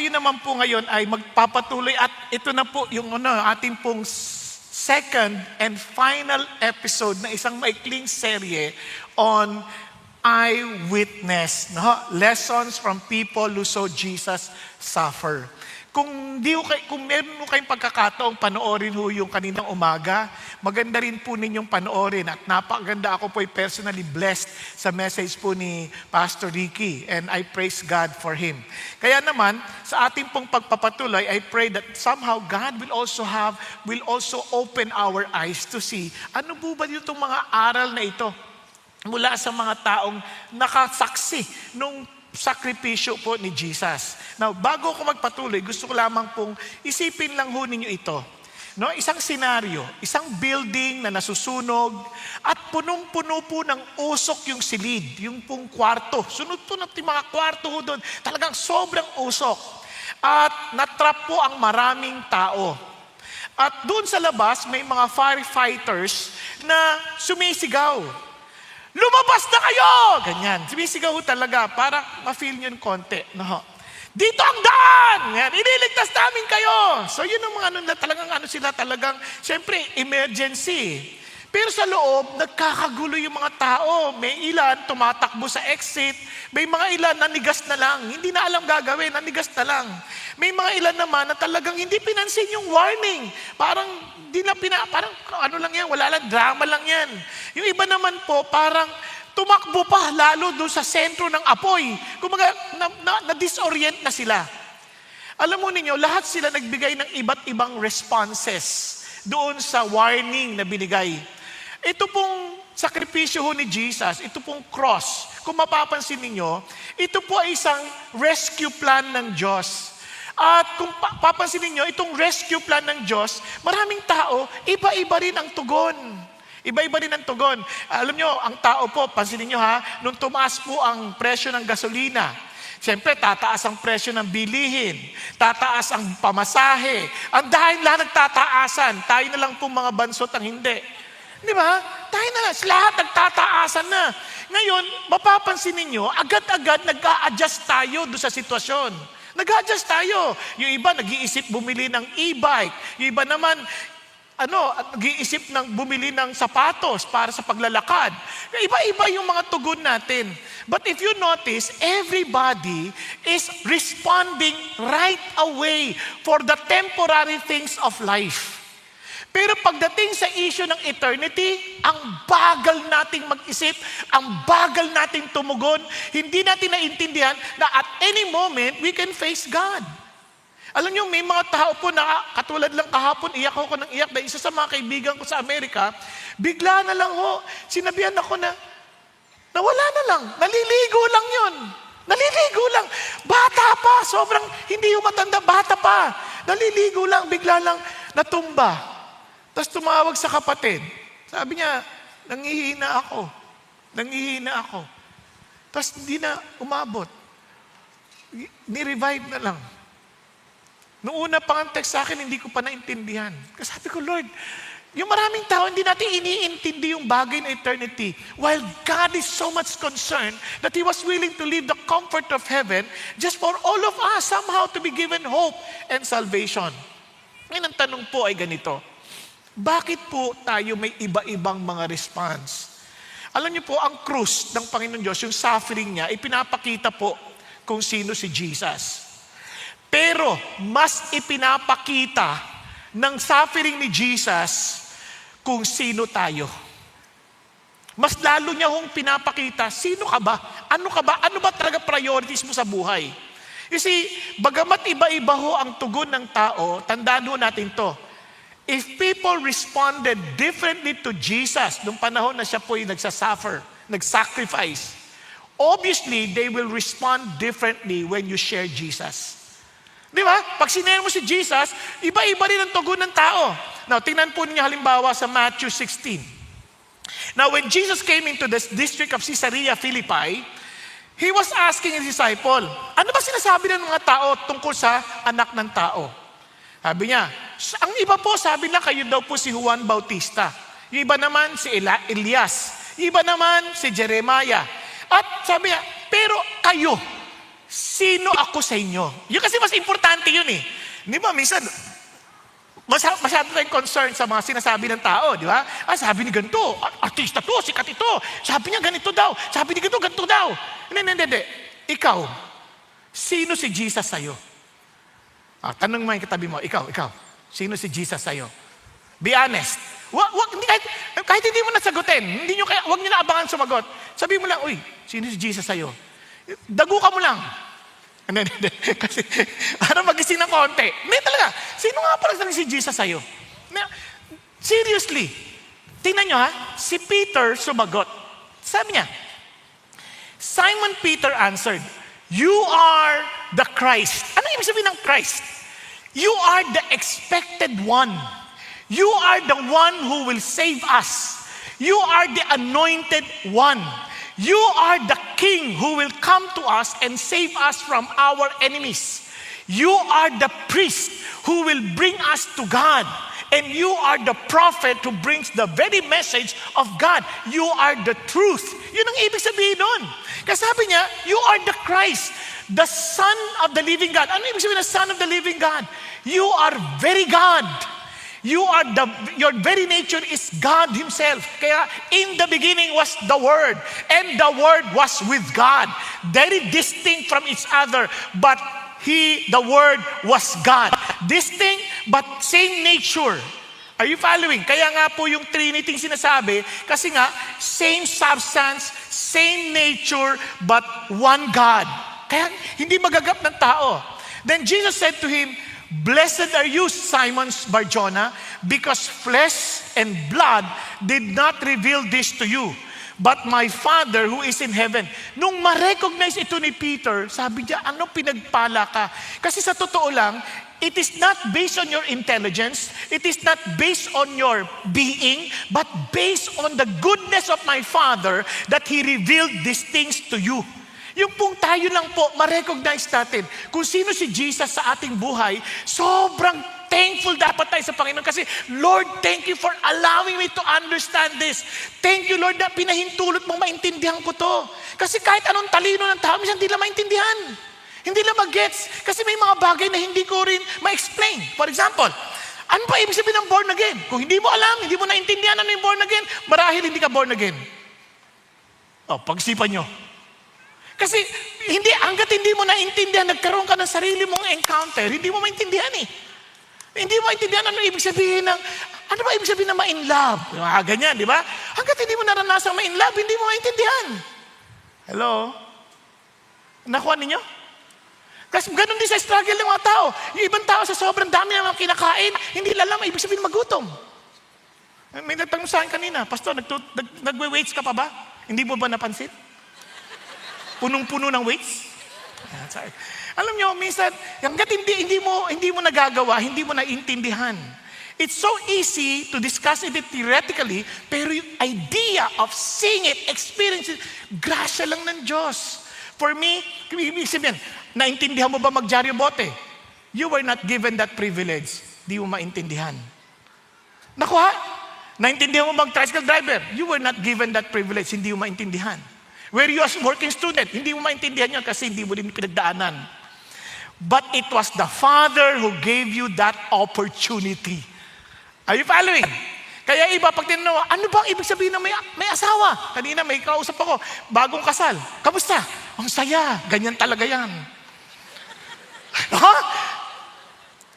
tayo naman po ngayon ay magpapatuloy at ito na po yung ating pong second and final episode na isang maikling serye on eyewitness. No? Lessons from people who saw Jesus suffer. Kung meron mo kayong pagkakataong panoorin ho yung kaninang umaga, maganda rin po ninyong panoorin at napakaganda. Ako po ay personally blessed sa message po ni Pastor Ricky and I praise God for him. Kaya naman, sa ating pong pagpapatuloy, I pray that somehow God will also open our eyes to see ano po ba itong mga aral na ito mula sa mga taong nakasaksi nung sakripisyo po ni Jesus. Now, bago ako magpatuloy, gusto ko lamang pong isipin lang ho ninyo ito. No, isang senaryo, isang building na nasusunog at punong-puno po ng usok yung silid, yung pong kwarto. Sunod-sunod yung mga kwarto ho doon. Talagang sobrang usok. At natrap po ang maraming tao. At doon sa labas, may mga firefighters na sumisigaw. Lumabas na kayo! Ganyan. Sumisigaw talaga para ma-feel nyo yung konti. No? Dito ang daan! Yan. Iniligtas namin kayo! So yun ang mga talagang, syempre, emergency. Pero sa loob, nagkakagulo yung mga tao. May ilan tumatakbo sa exit. May mga ilan nanigas na lang. Hindi na alam gagawin, nanigas na lang. May mga ilan naman na talagang hindi pinansin yung warning. Parang ano lang yan, wala lang, drama lang yan. Yung iba naman po, parang tumakbo pa lalo doon sa sentro ng apoy. Kumaga, na-disorient na sila. Alam mo ninyo, lahat sila nagbigay ng iba't ibang responses doon sa warning na binigay. Ito pong sakripisyo ho ni Jesus, ito pong cross, kung mapapansin ninyo, ito po ay isang rescue plan ng Diyos. At kung papansin ninyo, itong rescue plan ng Diyos, maraming tao, iba-iba rin ang tugon. Iba-iba rin ang tugon. Alam nyo, ang tao po, pansinin nyo ha, nung tumaas po ang presyo ng gasolina, siyempre, tataas ang presyo ng bilihin, tataas ang pamasahe, ang dahil lahat nagtataasan, tayo na lang po mga bansot ang hindi. Di ba? Tayo na, lahat nagtataasan na. Ngayon, mapapansin ninyo, agad-agad nag-a-adjust tayo doon sa sitwasyon. Nag-adjust tayo. Yung iba, nag-iisip bumili ng e-bike. Yung iba naman, nag-iisip ng bumili ng sapatos para sa paglalakad. Iba-iba yung mga tugon natin. But if you notice, everybody is responding right away for the temporary things of life. Pero pagdating sa issue ng eternity, ang bagal nating mag-isip, ang bagal nating tumugon, hindi natin naintindihan na at any moment, we can face God. Alam niyo, may mga tao po na katulad lang kahapon, iyak ako ng iyak dahil isa sa mga kaibigan ko sa Amerika, bigla na lang sinabihan ako na wala na lang, naliligo lang yun. Naliligo lang. Bata pa, sobrang hindi yung matanda, bata pa. Naliligo lang, bigla lang natumba. Tapos tumawag sa kapatid. Sabi niya, nangihina ako. Tapos hindi na umabot. Ni-revive na lang. Noong una pang text sa akin, hindi ko pa naintindihan. Kasi sabi ko, Lord, yung maraming tao, hindi natin iniintindi yung bagay na eternity. While God is so much concerned that He was willing to leave the comfort of heaven just for all of us somehow to be given hope and salvation. Ngayon ang tanong po ay ganito. Bakit po tayo may iba-ibang mga response? Alam niyo po, ang krus ng Panginoon Diyos, yung suffering niya, ipinapakita po kung sino si Jesus. Pero, mas ipinapakita ng suffering ni Jesus kung sino tayo. Mas lalo niya hong pinapakita, sino ka ba? Ano ka ba? Ano ba talaga priorities mo sa buhay? You see, bagamat iba-iba ho ang tugon ng tao, tandaan ho natin to. If people responded differently to Jesus nung panahon na siya po yung nag-sacrifice, obviously, they will respond differently when you share Jesus. Di ba? Pag sinare mo si Jesus, iba-iba rin ang tugon ng tao. Now, tingnan po niyo halimbawa sa Matthew 16. Now, when Jesus came into the district of Caesarea Philippi, He was asking His disciple, ano ba sinasabi ng mga tao tungkol sa anak ng tao? Sabi niya, ang iba po, sabi na kayo daw po si Juan Bautista. Yung iba naman si Elias. Yung iba naman si Jeremiah. At sabi niya, pero kayo, sino ako sa inyo? Yun kasi mas importante yun eh. Di ba, minsan, masyado tayong concern sa mga sinasabi ng tao, di ba? Sabi ni ganito, artista to, sikat ito. Sabi niya ganito daw. Sabi ni ganito daw. Hindi. Ikaw, sino si Jesus sa'yo? Tanong mo yung katabi mo, ikaw, sino si Jesus sa'yo? Be honest. Kahit hindi mo nasagutin, wag niyo na abangan sumagot. Sabi mo lang, uy, sino si Jesus sa'yo? Dagu ka mo lang. Hindi. Kasi, magising ng konti. Hindi talaga. Sino nga pala si Jesus sa'yo? Seriously. Tingnan nyo si Peter sumagot. Sabi niya, Simon Peter answered, "You are the Christ." Ano ibig sabihin ng Christ? You are the expected one. You are the one who will save us. You are the anointed one. You are the King who will come to us and save us from our enemies. You are the priest who will bring us to God. And you are the prophet who brings the very message of God. You are the truth. Yun ang ibig sabihin nun. Kasi sabi niya, you are the Christ, the Son of the living God. Ano ibig sabihin ng Son of the living God? You are very God. Your very nature is God Himself. Kaya in the beginning was the Word, and the Word was with God. Very distinct from each other, but the Word was God. Distinct, but same nature. Are you following? Kaya nga po yung Trinity sinasabi, kasi nga, same substance, same nature, but one God. Kaya hindi magagap ng tao. Then Jesus said to him, "Blessed are you, Simon Bar-Jonah, because flesh and blood did not reveal this to you, but my Father who is in heaven." Nung ma-recognize ito ni Peter, sabi niya, ano pinagpala ka? Kasi sa totoo lang, it is not based on your intelligence, it is not based on your being, but based on the goodness of my Father that He revealed these things to you. Yung pong tayo lang po, ma-recognize natin kung sino si Jesus sa ating buhay, sobrang thankful dapat tayo sa Panginoon kasi, Lord, thank you for allowing me to understand this. Thank you, Lord, na pinahintulot mong maintindihan ko to. Kasi kahit anong talino ng tao, minsan hindi lang maintindihan. Hindi lang mag-gets. Kasi may mga bagay na hindi ko rin ma-explain. For example, ano pa ibig sabihin ng born again? Kung hindi mo alam, hindi mo naintindihan ano yung born again, marahil hindi ka born again. Pag-isipan nyo. Kasi hanggat hindi mo naintindihan, nagkaroon ka ng sarili mong encounter, hindi mo maintindihan eh. Hindi mo maintindihan ano ibig sabihin ano ba ibig sabihin ng ma-in love? Ganyan, di ba? Hanggat hindi mo naranasang ma-in love, hindi mo maintindihan. Hello? Nakuha ninyo? Kasi ganun din sa struggle ng mga tao. Yung ibang tao sa sobrang dami ng mga kinakain, hindi alam ibig sabihin magutom. May nagtanong sa akin kanina, Pastor, nagwe-weights ka pa ba? Hindi mo ba napansin? Punong-puno ng weights. Alam nyo, minsan, hanggat hindi mo nagagawa, hindi mo naintindihan. It's so easy to discuss it theoretically, pero yung idea of seeing it, experiencing it, grasya lang ng Diyos. For me, ibig sabihin, naintindihan mo ba magdyaryo bote? You were not given that privilege. Di mo maintindihan. Nakuha? Naintindihan mo mag-tricycle driver? You were not given that privilege. Hindi mo maintindihan. Were you a working student? Hindi mo maintindihan yun kasi hindi mo din pinagdaanan. But it was the Father who gave you that opportunity. Are you following? Kaya iba, pag tinanong, ano bang ibig sabihin na may asawa? Kanina may kausap ako, bagong kasal. Kamusta? Ang saya. Ganyan talaga yan.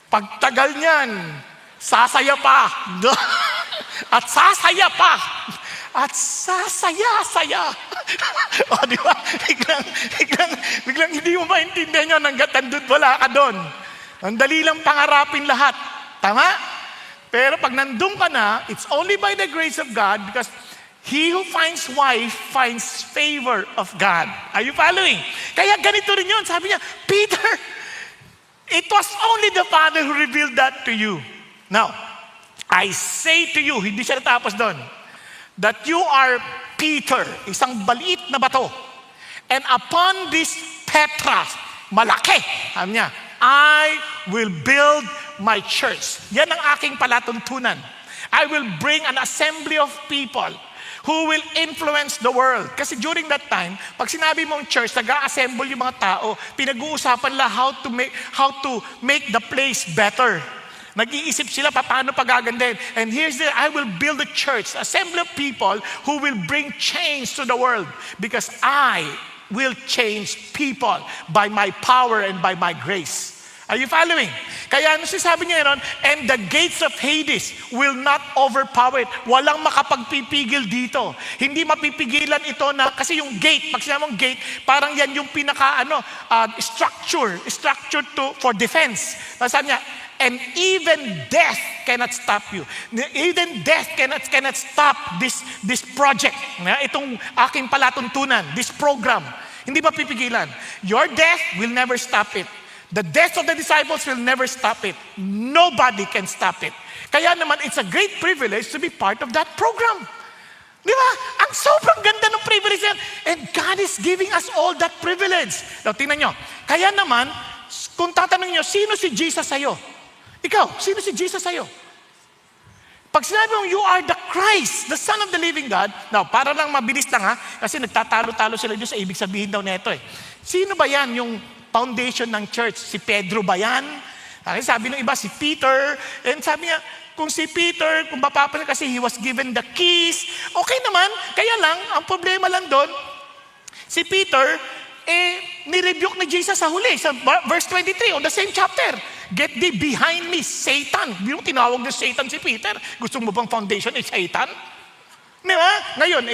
Pagtagal niyan, sasaya pa. At sasaya pa. At sasaya-saya. Di ba? Biglang hindi mo maintindihan yun hanggat andun wala ka doon. Ang dali lang pangarapin lahat. Tama? Pero pag nandun ka na, it's only by the grace of God because he who finds wife finds favor of God. Are you following? Kaya ganito rin yun. Sabi niya, Peter, it was only the Father who revealed that to you. Now, I say to you, hindi siya natapos doon, that you are Peter, isang baliit na bato. And upon this Petra, malaki, sabi niya, I will build my church. Yan ang aking palatuntunan. I will bring an assembly of people who will influence the world. Kasi during that time, pag sinabi mong church, nag-a-assemble yung mga tao, pinag-uusapan nila how to make the place better. Nag-iisip sila paano pagagandahin. And I will build a church, assembly of people who will bring change to the world because I will change people by my power and by my grace. Are you following? Kaya ano sinasabi niya ron? And the gates of Hades will not overpower it. Walang makapagpipigil dito. Hindi mapipigilan ito na, kasi yung gate, pag sinabi mong gate, parang yan yung pinaka, structure for defense. Sabi niya, and even death cannot stop you. Even death cannot stop this project. Itong aking palatuntunan, this program. Hindi mapipigilan. Your death will never stop it. The death of the disciples will never stop it. Nobody can stop it. Kaya naman, it's a great privilege to be part of that program. Di ba? Ang sobrang ganda ng privilege yan. And God is giving us all that privilege. Now, tingnan nyo. Kaya naman, kung tatanungin nyo, sino si Jesus sa'yo? Ikaw, sino si Jesus sa'yo? Pag sinabi mong, you are the Christ, the Son of the living God. Now, para lang mabilis lang kasi nagtatalo-talo sila dito sa ibig sabihin daw nito Sino ba yan yung foundation ng church? Si Pedro ba yan? Sabi ng iba, si Peter. And sabi niya, kung si Peter, kung mapapansin kasi he was given the keys, okay naman. Kaya lang, ang problema lang doon, si Peter, nirebuke ni Jesus sa huli, sa verse 23, on the same chapter. Get thee behind me, Satan. Yung tinawag na Satan si Peter. Gusto mo bang foundation ay Satan? Diba? Ngayon,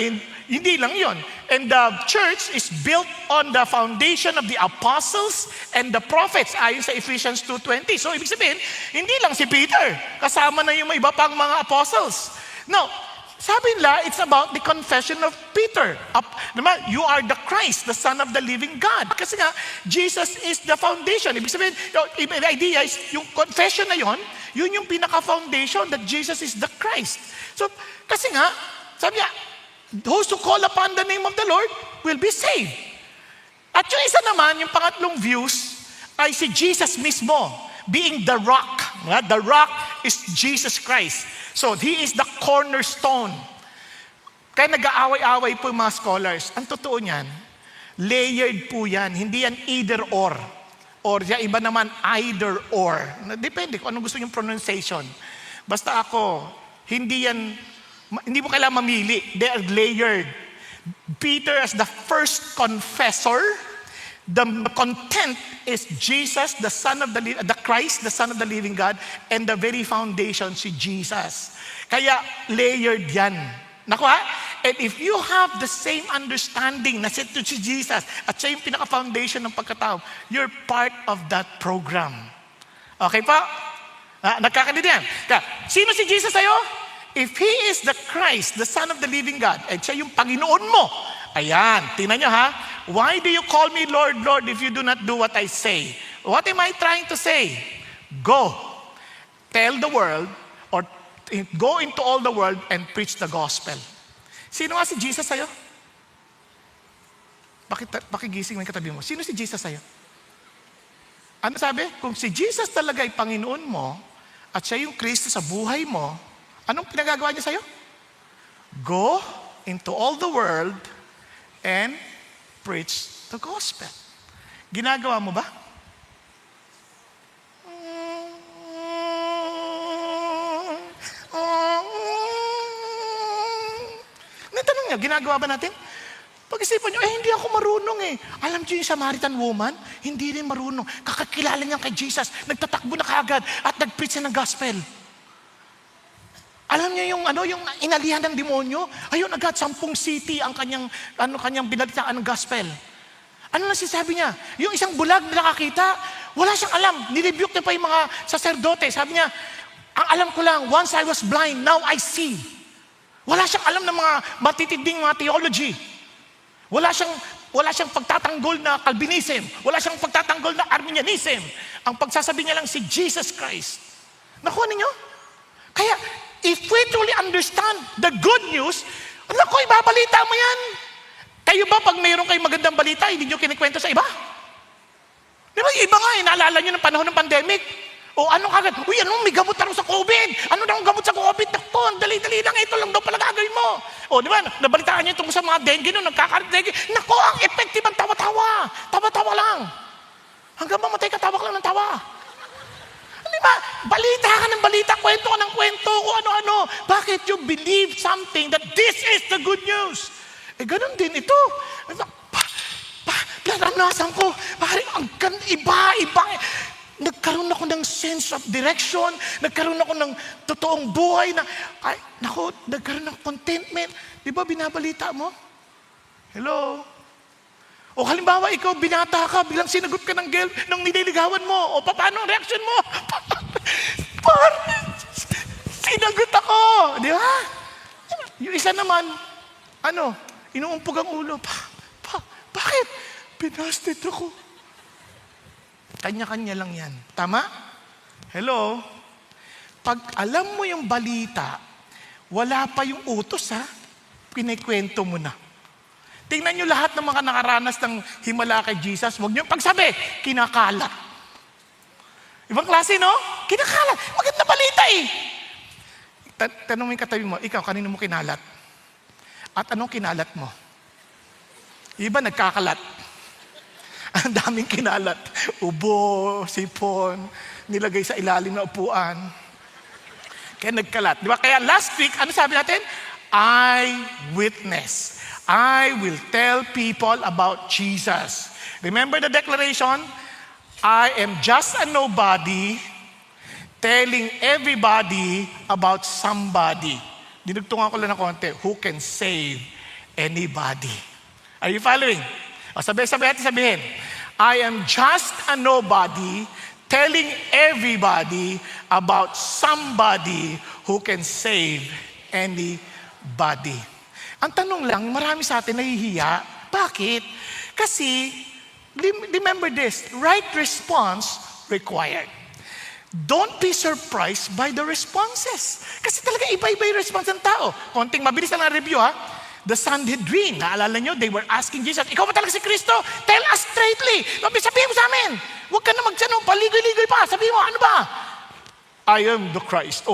hindi lang yon. And the church is built on the foundation of the apostles and the prophets, ayon sa Ephesians 2:20. So, ibig sabihin, hindi lang si Peter. Kasama na yung iba pang mga apostles. Now, sabi nila, it's about the confession of Peter. You are the Christ, the Son of the living God. Kasi nga, Jesus is the foundation. Ibig sabihin, the idea is, yung confession na yun yung pinaka-foundation that Jesus is the Christ. So, kasi nga, sabi niya, those who call upon the name of the Lord will be saved. At yung isa naman, yung pangatlong views, ay si Jesus mismo, being the rock. The rock is Jesus Christ. So, He is the cornerstone. Kaya nag-aaway-aaway po yung mga scholars. Ang totoo niyan, layered po yan. Hindi yan either or. Or yung iba naman, either or. Depende kung anong gusto yung pronunciation. Basta ako, hindi mo kailangan mamili. They are layered. Peter as the first confessor, the content is Jesus, the Christ, the Son of the living God, and the very foundation si Jesus. Kaya layered yan. Nakuha? And if you have the same understanding na si Jesus at siya yung pinaka-foundation ng pagkatao, you're part of that program. Okay pa? Nagkakaintindihan? Sino si Jesus sa'yo? If He is the Christ, the Son of the living God, at siya yung Panginoon mo, ayan, tingnan nyo why do you call me Lord, Lord, if you do not do what I say? What am I trying to say? Go, tell the world, or go into all the world and preach the gospel. Sino nga si Jesus sa'yo? Pakigising mo yung katabi mo. Sino si Jesus sa'yo? Ano sabi? Kung si Jesus talaga ay Panginoon mo, at siya yung Kristo sa buhay mo, anong pinagagawa niya sa'yo? Go into all the world and preach the gospel. Ginagawa mo ba? Natanong niya, ginagawa ba natin? Pag-isipan niyo, hindi ako marunong Alam niyo yung Samaritan woman, hindi rin marunong. Kakakilala niya kay Jesus, nagtatakbo na kaagad at nag-preach ng gospel. Alam niyo yung inalihan ng demonyo? Ayun, agad 10 city ang kanyang binalitaan ng gospel. Ano na sinasabi niya? Yung isang bulag na nakakita, wala siyang alam. Nirebuke niya pa yung mga saserdote. Sabi niya, ang alam ko lang, once I was blind, now I see. Wala siyang alam ng mga matitinding mga theology. Wala siyang pagtatanggol na Calvinism. Wala siyang pagtatanggol na Arminianism. Ang pagsasabi niya lang si Jesus Christ. Nakuha ninyo? Kaya, if we truly understand the good news, naku, ibabalita mo yan. Kayo ba, pag mayroon kayong magandang balita, hindi nyo kinikwento sa iba? Di ba, iba nga, naalala nyo ng panahon ng pandemic. O ano kagad? Uy, ano, may gamot na raw sa COVID. Ano daw ang gamot sa COVID? Naku, ang dali-dali lang. Ito lang daw pala gagawin mo. O, di ba? Nabalitaan niyo itong sa mga dengue nung nagkakaroon-dengue. Naku, ang effective ang tawa-tawa. Tawa-tawa lang. Hanggang mamatay ka, tawa ka lang ng tawa. Di ba? Balita ka ng balita, kwento ka ng kwento, kung ano-ano. Bakit you believe something that this is the good news? Ganun din ito. Naranasan ko, parang iba. Nagkaroon ako ng sense of direction, nagkaroon ako ng totoong buhay na, nagkaroon ng contentment. Di ba binabalita mo? Hello? O halimbawa, ikaw, binata ka, bilang sinagot ka ng girl, nang nililigawan mo, o paano ang reaction mo? Sinagot ako, di ba? Yung isa naman, inuumpog ang ulo. Bakit? Binasted ako. Kanya-kanya lang yan. Tama? Hello? Pag alam mo yung balita, wala pa yung utos, ha? Pinikwento mo na. Tingnan nyo lahat ng mga nakaranas ng himala kay Jesus. Huwag nyo pagsabi, kinakalat. Ibang klase, no? Kinakalat. Maganda balita eh. Tanong mo yung katabi mo, ikaw, kanino mo kinalat? At anong kinalat mo? Iba nagkakalat. Ang daming kinalat. Ubo, sipon, nilagay sa ilalim na upuan. Kaya nagkalat. Di ba? Kaya last week, ano sabi natin? Eyewitness. I will tell people about Jesus. Remember the declaration? I am just a nobody telling everybody about somebody. Dinugtungan ko lang ng konti. Who can save anybody? Are you following? O sabihin. I am just a nobody telling everybody about somebody who can save anybody. Ang tanong lang, marami sa atin nahihiya. Bakit? Kasi, remember this, right response required. Don't be surprised by the responses. Kasi talaga iba-iba yung response ng tao. Konting mabilis lang ang review, ha? The Sanhedrin, naalala nyo, they were asking Jesus, ikaw ba talaga si Kristo? Tell us straightly. Sabihin mo sa amin. Huwag ka na paligoy-ligoy pa. Sabihin mo, ano ba? I am the Christ.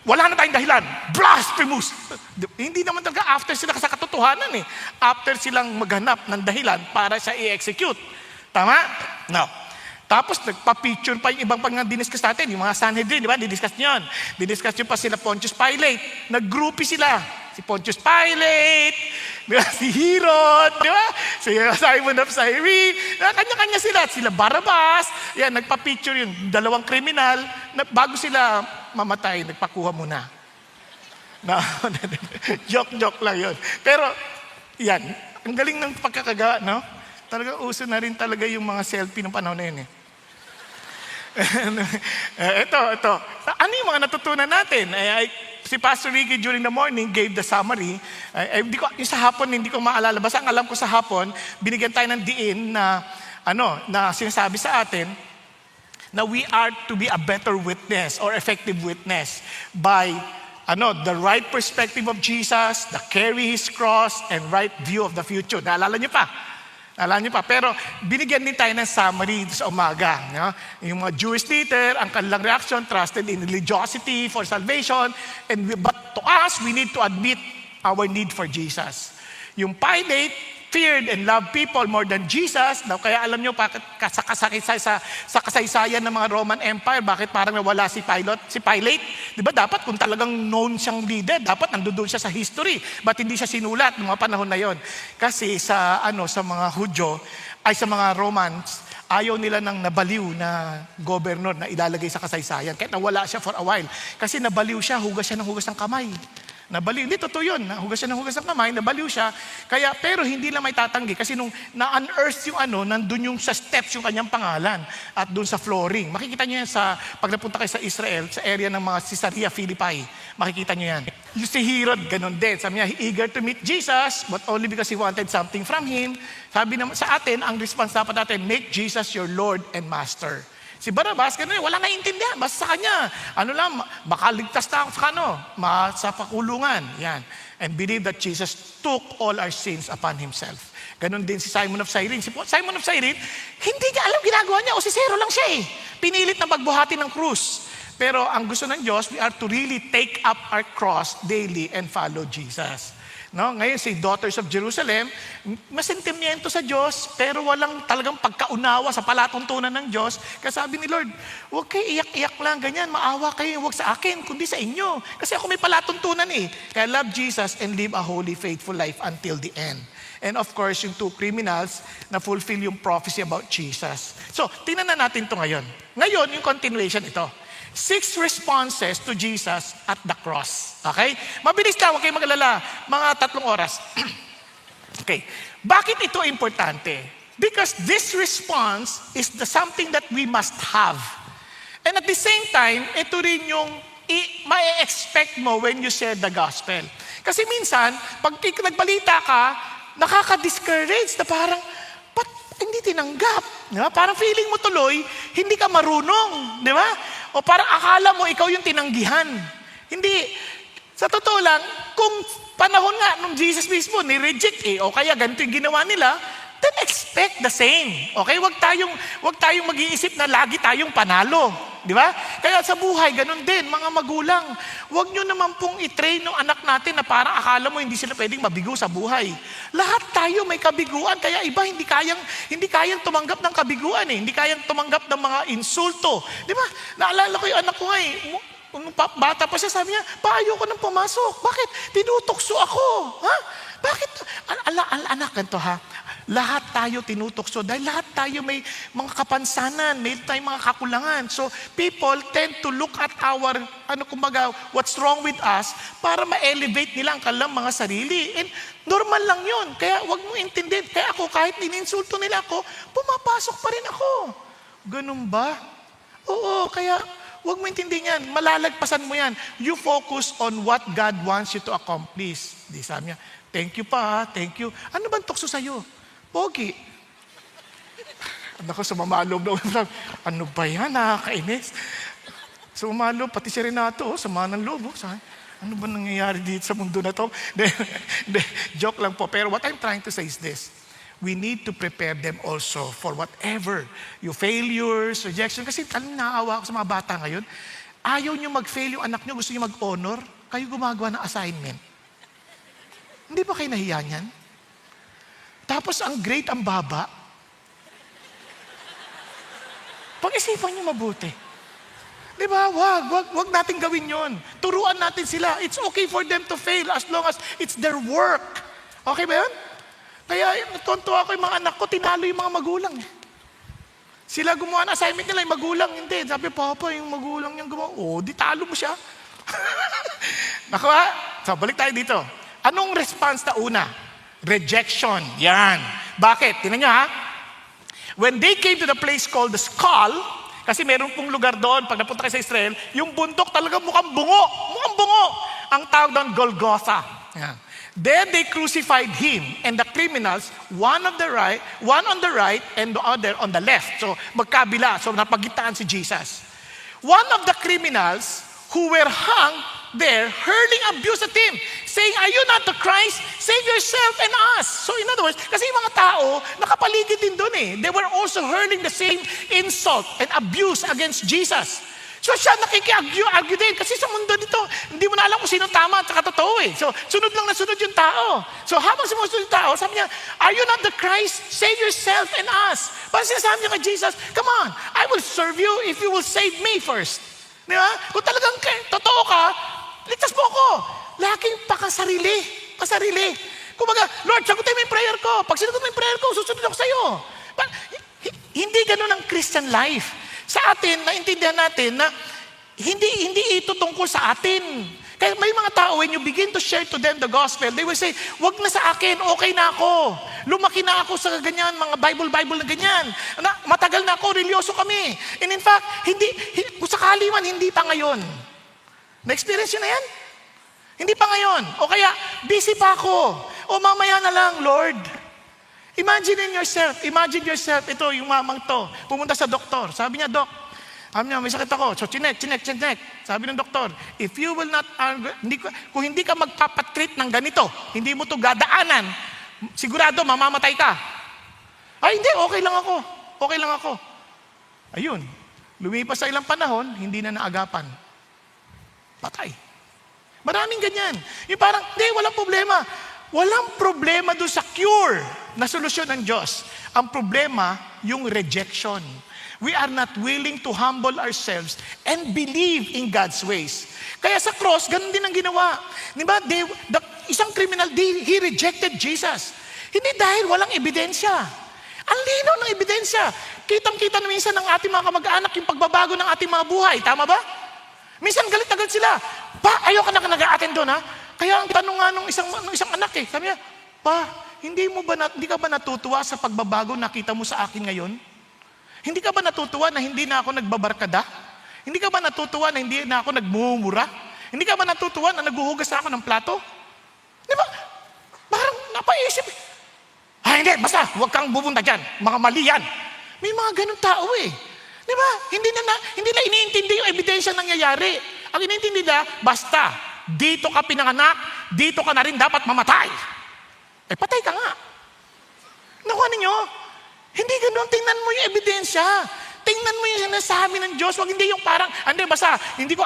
Wala na tayong dahilan. Blasphemous. Hindi naman talaga after sila sa katotohanan eh. After silang maghanap ng dahilan para siya i-execute. Tama? No. Tapos nagpa-picture pa yung ibang pang diniscuss natin, yung mga Sanhedrin, di ba? Didiscuss nyo yun. Didiscuss nyo pa sila Pontius Pilate. Nag-groupie sila. Si Pontius Pilate, di ba? Si Herod, di ba? Si Simon of Cyrene. Kanya-kanya sila. Sila Barabas. Yan, nagpa-picture yung dalawang kriminal. Bago sila mamatay, nagpakuha muna. Joke lang yun. Pero, yan. Ang galing ng pagkakagawa, no? Talagang uso na rin talaga yung mga selfie ng panahon na yun eh. Ito. Ano yung mga natutunan natin? Si Pastor Ricky during the morning gave the summary. Yung sa hapon, hindi ko maalala. Basta ang alam ko sa hapon, binigyan tayo ng diin na, na sinasabi sa atin na we are to be a better witness or effective witness by the right perspective of Jesus, the carry His cross, and right view of the future. Naalala niyo pa? Pero binigyan din tayo ng summary sa umaga. No? Yung mga Jewish leader, ang kanilang reaction, trusted in religiosity for salvation. But to us, we need to admit our need for Jesus. Yung Pilate feared and loved people more than Jesus. Kaya alam nyo, sa kasaysayan ng mga Roman Empire, bakit parang nawala si Pilate? Di ba dapat kung talagang known siyang leader, dapat nandoon siya sa history. Ba't hindi siya sinulat ng mga panahon na yon? Kasi sa mga Hudyo, ay sa mga Romans, ayaw nila ng nabaliw na governor na ilalagay sa kasaysayan. Kahit nawala siya for a while. Kasi nabaliw siya, hugas siya ng hugas ng kamay. Nabaliw. Hindi, totoo yun. Hugas siya ng hugas ng kamay, nabaliw siya. Pero hindi lang may tatanggi. Kasi nung na-unearth yung nandun yung sa steps yung kanyang pangalan at dun sa flooring. Makikita nyo yan pag napunta kayo sa Israel, sa area ng mga Caesarea Philippi. Makikita nyo yan. Yung si Herod, ganun din. Sabi niya, eager to meet Jesus, but only because he wanted something from him. Sabi naman sa atin, ang response dapat natin, make Jesus your Lord and Master. Si Barabas, ganun, wala naiintindihan. Basta sa kanya, makaligtas na ako sa pakulungan. Yan. And believe that Jesus took all our sins upon Himself. Ganon din si Simon of Cyrene. Si Simon of Cyrene, hindi niya alam ginagawa niya, o si zero lang siya eh. Pinilit na magbuhati ng krus. Pero ang gusto ng Diyos, we are to really take up our cross daily and follow Jesus. No? Ngayon si Daughters of Jerusalem, masentimiento sa Diyos, pero walang talagang pagkaunawa sa palatuntunan ng Diyos. Kaya sabi ni Lord, huwag kayo iyak-iyak lang, ganyan, maawa kayo, huwag sa akin, kundi sa inyo. Kasi ako may palatuntunan eh. Kaya love Jesus and live a holy, faithful life until the end. And of course, yung 2 criminals na fulfill yung prophecy about Jesus. So, tingnan na natin ito ngayon. Ngayon, yung continuation ito. 6 responses to Jesus at the cross. Okay? Mabilis lang, huwag kayong mag-alala. Mga 3 oras. Okay. Bakit ito importante? Because this response is something that we must have. And at the same time, ito rin yung ma-expect mo when you share the gospel. Kasi minsan, pag nagbalita ka, nakaka-discourage na parang, ba't hindi tinanggap? Diba? Parang feeling mo tuloy, hindi ka marunong. Di ba? O parang akala mo ikaw yung tinanggihan. Hindi. Sa totoo lang, kung panahon nga nung Jesus mismo ni-reject o kaya ganito yung ginawa nila, then expect the same. Okay? Wag tayong mag-iisip na lagi tayong panalo. Di ba? Kaya sa buhay, ganun din, mga magulang. Huwag nyo naman pong i-train ng anak natin na parang akala mo hindi sila pwedeng mabigo sa buhay. Lahat tayo may kabiguan, kaya iba hindi kayang tumanggap ng kabiguan eh. Hindi kayang tumanggap ng mga insulto. Di ba? Naalala ko yung anak ko nga nung bata pa siya, sabi niya, ayoko nang pumasok. Bakit? Tinutokso ako. Ha? Bakit? Anak, ganito ha. Lahat tayo tinutukso dahil lahat tayo may mga kapansanan, may tayong mga kakulangan. So people tend to look at our, what's wrong with us para ma-elevate nila ang kanilang mga sarili. And normal lang yun. Kaya wag mo intindihin. Kaya ako, kahit ininsulto nila ako, pumapasok pa rin ako. Ganun ba? Oo, kaya wag mo intindihin yan. Malalagpasan mo yan. You focus on what God wants you to accomplish. Di sabi niya, thank you pa, thank you. Ano bang tukso sa'yo? Pogi. Ako, sumamalob na. Ano ba yan? Nakakainis. Sumamalob, pati si Renato, sama ng loob. Ano ba nangyayari dito sa mundo na to? Joke lang po. Pero what I'm trying to say is this. We need to prepare them also for whatever. Your failures, rejection. Kasi alam, naawa ako sa mga bata ngayon. Ayaw nyo mag-fail yung anak nyo, gusto nyo mag-honor. Kayo gumagawa ng assignment. Hindi ba kayo nahiya niyan? Tapos ang grade ang baba. Pag-isipan niyo mabuti. Di ba? Wag natin gawin yon. Turuan natin sila. It's okay for them to fail as long as it's their work. Okay ba yun? Kaya natutuwa ko yung mga anak ko, tinalo yung mga magulang. Sila gumawa ng assignment nila, yung magulang hindi. Sabi, Papa, yung magulang niyang gumawa. Di talo mo siya. Naku ha? So, balik tayo dito. Anong response na una? Rejection. Yan. Bakit? Tingnan nyo ha. When they came to the place called the skull, kasi meron pong lugar doon, pag napunta kayo sa Israel, yung bundok talaga mukhang bungo. Mukhang bungo. Ang tawag doon, Golgotha. Yan. Then they crucified him and the criminals, one on the right and the other on the left. So magkabila. So napagitaan si Jesus. One of the criminals who were hung there, hurling abuse at him, saying, "Are you not the Christ? Save yourself and us." So in other words, kasi yung mga tao, nakapaligid din doon eh. They were also hurling the same insult and abuse against Jesus. So siya nakiki-argue din. Kasi sa mundo dito, hindi mo na alam kung sino tama at saka totoo eh. So sunod lang na sunod yung tao. So habang sumusunod yung tao, sabi niya, "Are you not the Christ? Save yourself and us." Parang sinasabi niya kay Jesus, "Come on, I will serve you if you will save me first." Di ba? Kung talagang totoo ka, ligtas mo ako. Laking pasarili. Kumbaga, "Lord, sagutin mo yung prayer ko. Pag sinagot mo yung prayer ko, susunod ako sa'yo." Hindi ganun ang Christian life. Sa atin, naintindihan natin na hindi ito tungkol sa atin. Kaya may mga tao, when you begin to share to them the gospel, they will say, "Wag na sa akin, okay na ako. Lumaki na ako sa ganyan, mga Bible na ganyan. Matagal na ako, religyoso kami." And in fact, kung sakali man, hindi pa ngayon. Na-experience yun na yan? Hindi pa ngayon. O kaya, busy pa ako. O mamaya na lang, Lord. Imagine yourself, ito, yung mamang to, pumunta sa doktor. Sabi niya, "Dok, may sakit ako." So, chinek. Sabi ng doktor, "If you will not, kung hindi ka magpapatreat ng ganito, hindi mo to gadaanan, sigurado mamamatay ka. Ay, hindi, okay lang ako. Okay lang ako. Ayun, lumipas sa ilang panahon, hindi na naagapan. Patay. Maraming ganyan. Yung parang, hindi, walang problema. Walang problema doon sa cure na solusyon ng Diyos. Ang problema, yung rejection. We are not willing to humble ourselves and believe in God's ways. Kaya sa cross, ganun din ang ginawa. Diba? Isang criminal, he rejected Jesus. Hindi dahil walang ebidensya. Ang linaw ng ebidensya. Kitang-kita na minsan ng ating mga kamag-anak yung pagbabago ng ating mga buhay. Tama ba? Minsan galit agad sila. Pa, ayaw ka na nag-a-attend doon, ha? Kaya ang tanong nga nung isang anak sabi niya, Pa, hindi ka ba natutuwa sa pagbabago nakita mo sa akin ngayon? Hindi ka ba natutuwa na hindi na ako nagbabarkada? Hindi ka ba natutuwa na hindi na ako nagmumura? Hindi ka ba natutuwa na naghuhugas na ako ng plato? Di ba? Parang napaisip. Hindi, basta, huwag kang bubunta dyan. Mga mali yan. May mga ganun tao eh. Di ba? Hindi na iniintindi yung ebidensya nangyayari. Ang iniintindi na, basta, dito ka pinanganak, dito ka na rin dapat mamatay. Patay ka nga. Nakuha ninyo? Hindi ganun. Tingnan mo yung ebidensya. Tingnan mo yung sinasabi ng Diyos. Wag hindi yung parang, basta, hindi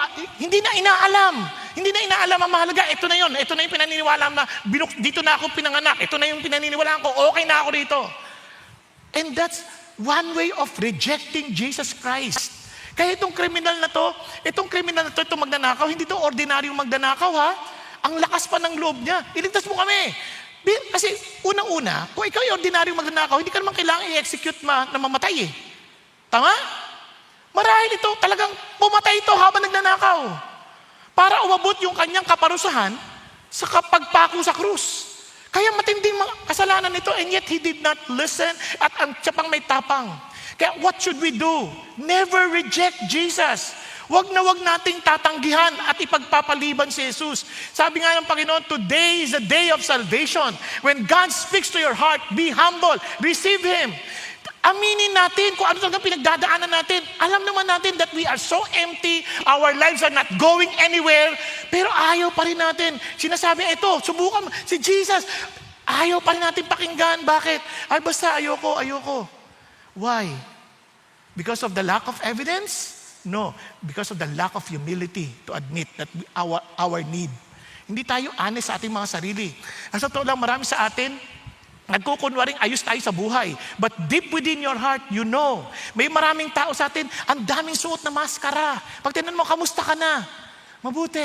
na inaalam. Hindi na inaalam ang mahalaga. Ito na yun. Ito na yung pinaniniwalaan na dito na ako pinanganak. Ito na yung pinaniniwalaan ko. Okay na ako dito. And that's one way of rejecting Jesus Christ. Kaya itong kriminal na to, itong magnanakaw, hindi to ordinaryong magnanakaw, ha? Ang lakas pa ng loob niya. Iligtas mo kami. Kasi unang-una, kung ikaw yung ordinaryong magnanakaw, hindi ka naman kailangan i-execute na mamatay eh. Tama? Marahil ito, talagang pumatay ito habang nagnanakaw. Para umabot yung kanyang kaparusahan sa pagpako sa krus. Kaya matinding kasalanan nito, and yet he did not listen at ang tsapang may tapang. Kaya what should we do? Never reject Jesus. Wag nating tatanggihan at ipagpapaliban si Jesus. Sabi nga ng Panginoon, today is the day of salvation. When God speaks to your heart, be humble, receive Him. Aminin natin kung ano talagang pinagdadaanan natin. Alam naman natin that we are so empty, our lives are not going anywhere, pero ayaw pa rin natin. Sinasabi, ito, subukan si Jesus. Ayaw pa rin natin pakinggan. Bakit? Basta ayoko. Why? Because of the lack of evidence? No, because of the lack of humility to admit that our need. Hindi tayo honest sa ating mga sarili. Sa totoo lang, marami sa atin, nagkukunwaring ayos tayo sa buhay. But deep within your heart, you know, may maraming tao sa atin, ang daming suot na maskara. Pag tinanong mo, kamusta ka na? Mabuti.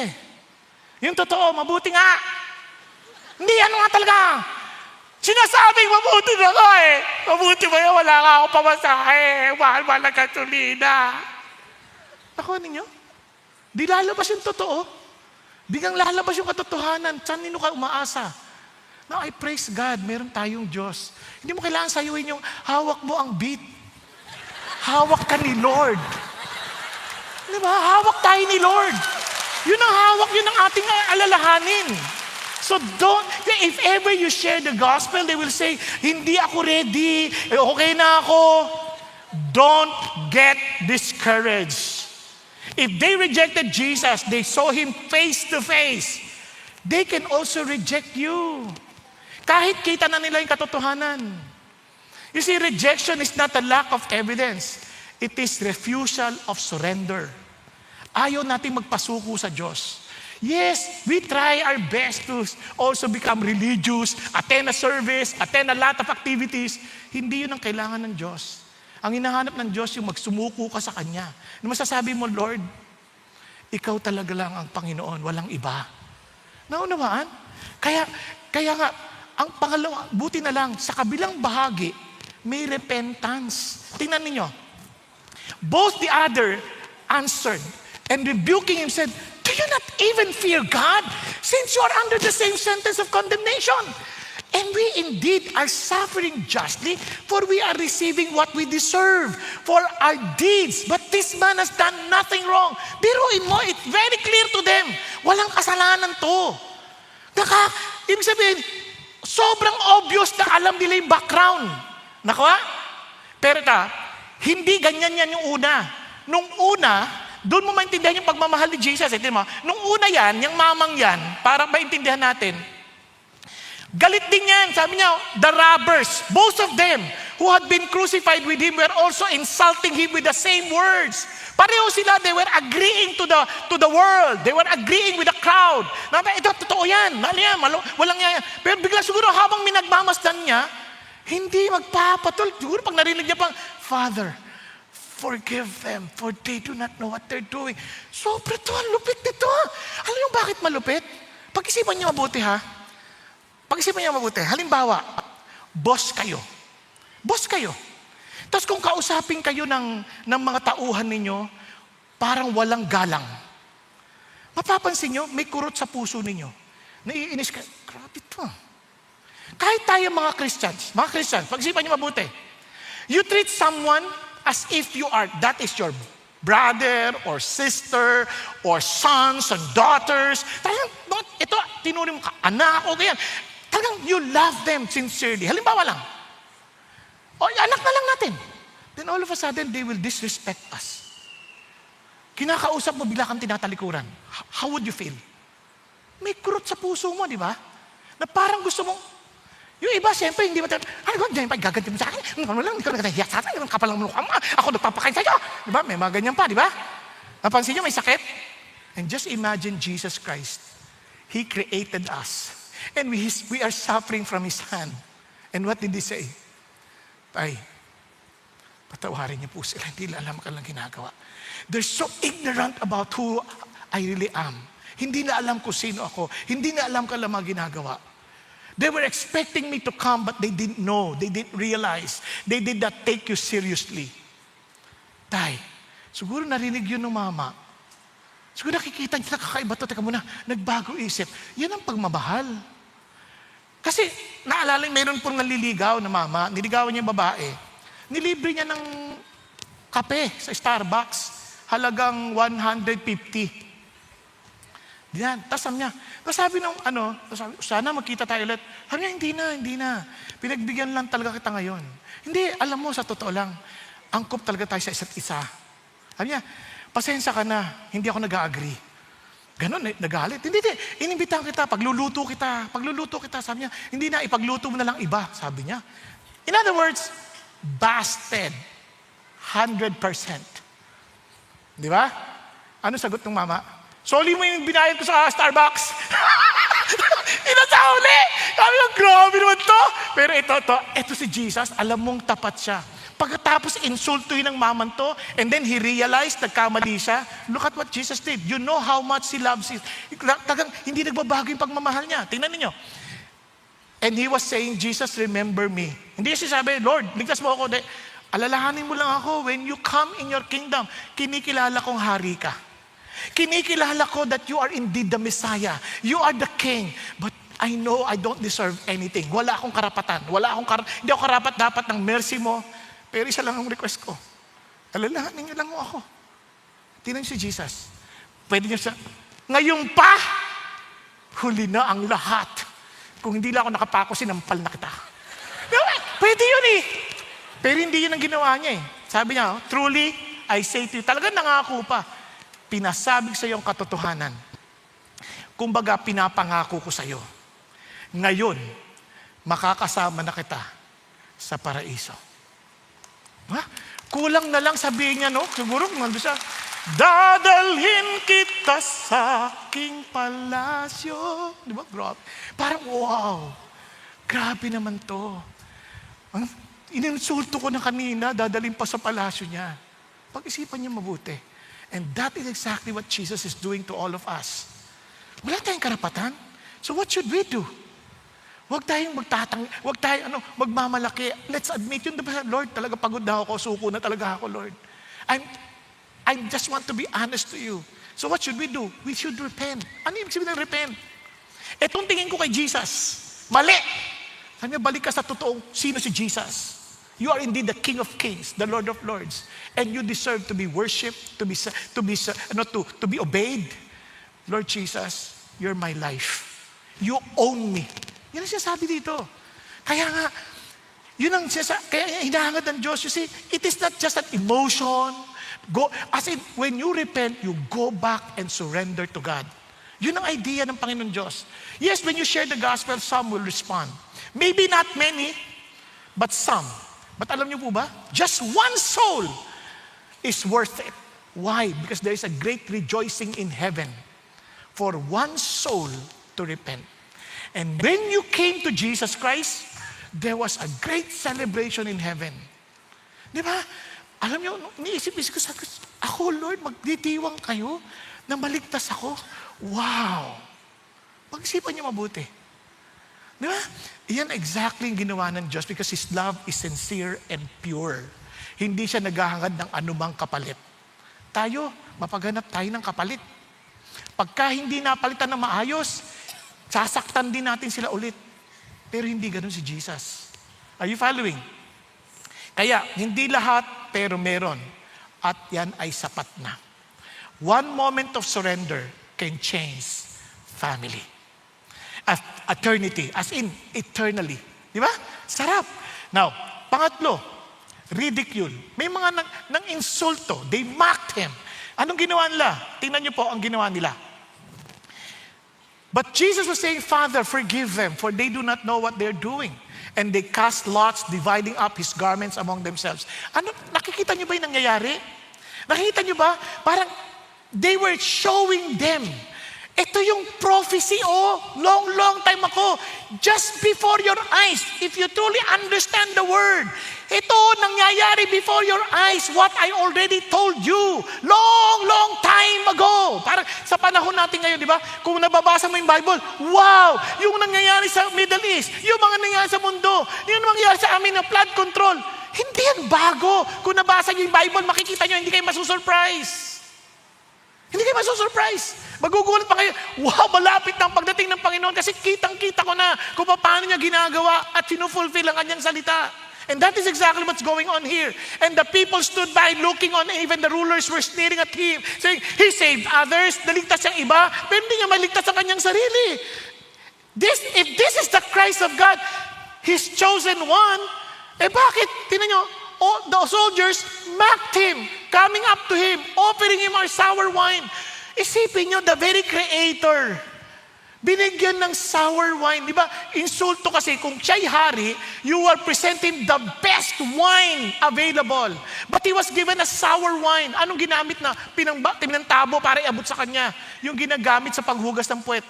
Yung totoo, mabuti nga. Hindi, ano nga talaga? Sinasabing mabuti na ka eh. Mabuti ba yun? Wala nga ako pamasahe. Mahal-mahal na gasolina. Nakuha ninyo? Di lalabas yung totoo. Biglang lalabas yung katotohanan. Saan nino ka umaasa? Now, I praise God. Meron tayong Diyos. Hindi mo kailangan sayuin yung hawak mo ang beat. Hawak ka ni Lord. Di ba? Hawak tayo ni Lord. Yun ang hawak, yun ang ating alalahanin. So if ever you share the gospel, they will say, hindi ako ready, okay na ako. Don't get discouraged. If they rejected Jesus, they saw Him face to face, they can also reject you. Kahit kita na nila yung katotohanan. You see, rejection is not a lack of evidence. It is refusal of surrender. Ayaw natin magpasuko sa Diyos. Yes, we try our best to also become religious, attend a service, attend a lot of activities. Hindi yun ang kailangan ng Diyos. Ang hinahanap ng Diyos yung magsumuko ka sa Kanya. Nung masasabi mo, Lord, Ikaw talaga lang ang Panginoon, walang iba. Naunawaan? Kaya nga, ang pangalawa, buti na lang, sa kabilang bahagi, may repentance. Tingnan ninyo. Both the other answered and rebuking him said, do you not even fear God since you are under the same sentence of condemnation? And we indeed are suffering justly, for we are receiving what we deserve for our deeds. But this man has done nothing wrong. Biruin mo, it's very clear to them. Walang kasalanan to. Ibig sabihin, sobrang obvious na alam nila yung background. Nakuha? Pero hindi ganyan yan yung una. Nung una, doon mo maintindihan yung pagmamahal ni Jesus. Nung una yan, yung mamang yan, para maintindihan natin, Galit din yan. Sabi niya, the robbers, both of them who had been crucified with him were also insulting him with the same words. Pareho sila, they were agreeing to the world. They were agreeing with the crowd. Ito, totoo yan. Walang yan. Pero bigla siguro habang minagmamasdan niya, hindi magpapatol. Siguro pag narinig niya pang, Father, forgive them, for they do not know what they're doing. Sobra to, ang lupit nito. Alam niyo bakit malupit? Pag-isipan niyo mabuti, ha? Pag-isipan niyo mabuti. Halimbawa, boss kayo. Boss kayo. Tapos kung kausapin kayo ng mga tauhan ninyo, parang walang galang. Mapapansin niyo, may kurot sa puso ninyo. Naiinis ka, grabe ito. Kahit tayo mga Christians, pag-isipan niyo mabuti. You treat someone as if that is your brother or sister or sons and daughters. Talagang, ito, tinuring mo ka, anak o ganyan. Talagang you love them sincerely. Halimbawa lang, anak na lang natin. Then all of a sudden, they will disrespect us. Kinakausap mo, bigla kang tinatalikuran. How would you feel? May kurot sa puso mo, di ba? Na parang gusto mong, yung iba, siyempre, hindi ba, gaganti mo sa akin, hindi ko nagkatahiya sa akin, kapal lang mukha mo, ako nagpapakain sa'yo. Di ba? May mga ganyan pa, di ba? Napansin niyo, may sakit? And just imagine Jesus Christ. He created us. And we are suffering from His hand. And what did He say? Tay, patawarin niyo po sila. Hindi alam ka lang ginagawa. They're so ignorant about who I really am. Hindi na alam ko sino ako. Hindi na alam ka lang mga ginagawa. They were expecting me to come, but they didn't know. They didn't realize. They did not take you seriously. Tay, siguro narinig yun ng mama. Siguro nakikita niya, kakaiba to, teka muna, nagbago isip. Yan ang pagmamahal. Kasi, naalala, mayroon pong naliligaw na mama, niligawan niya yung babae. Nilibre niya ng kape sa Starbucks, halagang 150. Diyan, tapos sabi ng sana magkita tayo ulit. Sabi niya, hindi na. Pinagbigyan lang talaga kita ngayon. Hindi, alam mo, sa totoo lang, angkop talaga tayo sa isa't isa. Sabi niya, pasensya ka na, hindi ako nag-agree. Ganon, nagalit. Hindi, inimbitahan kita, pagluluto kita. Sabi niya, hindi na, ipagluto mo na lang iba, sabi niya. In other words, busted. 100%. Di ba? Ano sagot ng mama? Soli mo yung binayad ko sa Starbucks. Inasauli! Sabi ko, grabe naman to. Pero ito si Jesus, alam mong tapat siya. Pagkatapos insultuhin ng maman to, and then he realized nagkamali siya. Look at what Jesus did. You know how much He loves you. Tagang hindi nagbabago yung pagmamahal niya. Tingnan niyo. And He was saying, Jesus, remember me. Hindi siya sabi, Lord, ligtas mo ako. Alalahanin mo lang ako, when you come in your kingdom, kinikilala kong hari ka. Kinikilala ko that you are indeed the Messiah. You are the King. But I know I don't deserve anything. Wala akong karapatan. Hindi ako karapat-dapat ng mercy mo. Pero isa lang ang request ko. Alalahanin niyo lang mo ako. Tingnan si Jesus. Pwede niyo ngayon pa, huli na ang lahat. Kung hindi lang ako nakapako, sinampal na kita. Pwede yun eh. Pero hindi yun ang ginawa niya eh. Sabi niya, truly, I say to you, talagang nangako pa. Pinasabig sa iyo ang katotohanan. Kumbaga, pinapangako ko sa iyo. Ngayon, makakasama na kita sa paraiso. Ha? Kulang na lang sabihin niya, no? Siguro, nandun siya, dadalhin kita sa aking palasyo. Di ba? Grabe. Parang, wow. Grabe naman to. Ininsulto ko na kanina, dadalhin pa sa palasyo niya. Pag-isipan niyo mabuti. And that is exactly what Jesus is doing to all of us. Wala tayong karapatan. So what should we do? Huwag tayong magmamalaki. Let's admit yun, Lord, talaga pagod na ako, suko na talaga ako, Lord. I just want to be honest to you. So what should we do? We should repent. Ano yung sabihin ng repent? Etong tingin ko kay Jesus, mali. Sabi niya, balik ka sa totoong sino si Jesus. You are indeed the King of Kings, the Lord of Lords. And you deserve to be worshipped, to be obeyed. Lord Jesus, you're my life. You own me. Yan ang sinasabi dito. Kaya nga, yun ang kaya hinahangad ng Diyos. You see, it is not just an emotion. As in, when you repent, you go back and surrender to God. Yun ang idea ng Panginoon Diyos. Yes, when you share the gospel, some will respond. Maybe not many, but some. But alam niyo po ba? Just one soul is worth it. Why? Because there is a great rejoicing in heaven for one soul to repent. And when you came to Jesus Christ, there was a great celebration in heaven. Di ba? Alam niyo, niisip-isip ko, ako Lord, magditiwang kayo na maligtas ako. Wow! Pag-isipan niyo mabuti. Di ba? Iyan exactly yung ginawa ng Diyos because His love is sincere and pure. Hindi siya naghahangad ng anumang kapalit. Tayo, mapaghanap tayo ng kapalit. Pagka hindi napalitan ng maayos, sasaktan din natin sila ulit. Pero hindi ganun si Jesus. Are you following? Kaya, hindi lahat, pero meron. At yan ay sapat na. One moment of surrender can change family. Eternity, as in eternally. Di ba? Sarap. Now, pangatlo, ridicule. May mga nang insulto. They mocked Him. Anong ginawa nila? Tingnan niyo po ang ginawa nila. But Jesus was saying, Father, forgive them, for they do not know what they're doing. And they cast lots, dividing up His garments among themselves. Ano, nakikita niyo ba yung nangyayari? Nakikita niyo ba? Parang they were showing them. Ito yung prophecy, long time ago. Just before your eyes, if you truly understand the word, ito nangyayari before your eyes, what I already told you, long time ago. Parang sa panahon natin ngayon, di ba? Kung nababasa mo yung Bible, wow! Yung nangyayari sa Middle East, yung mga nangyayari sa mundo, yung nangyayari sa amin ng flood control, hindi yan bago. Kung nabasa niyo yung Bible, makikita niyo, hindi kayo masusurprise. Hindi kayo masusurprise. Magugulat pa kayo, wow, malapit na ang pagdating ng Panginoon kasi kitang-kita ko na kung paano niya ginagawa at sinufulfill ang kanyang salita. And that is exactly what's going on here. And the people stood by looking on, even the rulers were sneering at Him, saying, He saved others, naligtas ang iba, pero hindi niya maligtas ang kanyang sarili. If this is the Christ of God, His chosen one, bakit? Tingnan niyo, the soldiers mocked Him, coming up to Him, offering Him our sour wine. Isipin niyo, the very Creator, binigyan ng sour wine. Di ba? Insulto kasi, kung siya'y hari, you are presenting the best wine available. But He was given a sour wine. Anong ginamit na? Pinantabo para iabot sa Kanya. Yung ginagamit sa paghugas ng puwet.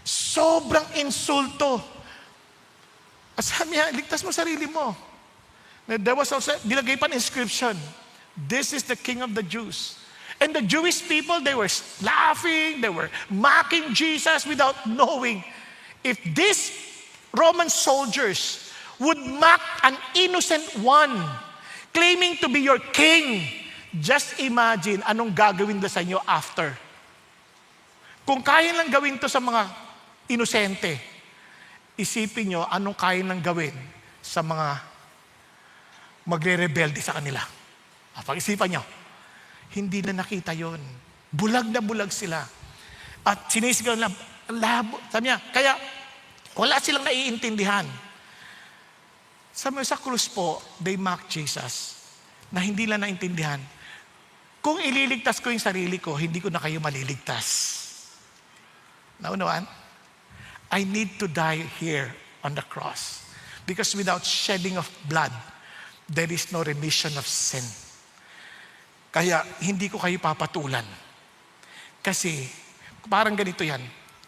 Sobrang insulto. Sabi niya, ligtas mo sarili mo. There was also, nilagay pa ng inscription, this is the King of the Jews. And the Jewish people, they were laughing, they were mocking Jesus without knowing. If these Roman soldiers would mock an innocent one, claiming to be your king, just imagine anong gagawin nila sa inyo after. Kung kaya lang gawin to sa mga inosente, isipin nyo anong kaya lang gawin sa mga magre-rebelde sa kanila. Pag-isipan nyo, hindi na nakita yon. Bulag na bulag sila. At sinisigaw nila, labo. Sabi niya, kaya wala silang naiintindihan. Sa krus po, they mocked Jesus na hindi lang naintindihan. Kung ililigtas ko yung sarili ko, hindi ko na kayo maliligtas. Naunawaan? I need to die here on the cross. Because without shedding of blood, there is no remission of sin. Kaya hindi ko kayo papatulan. Kasi parang ganito yan.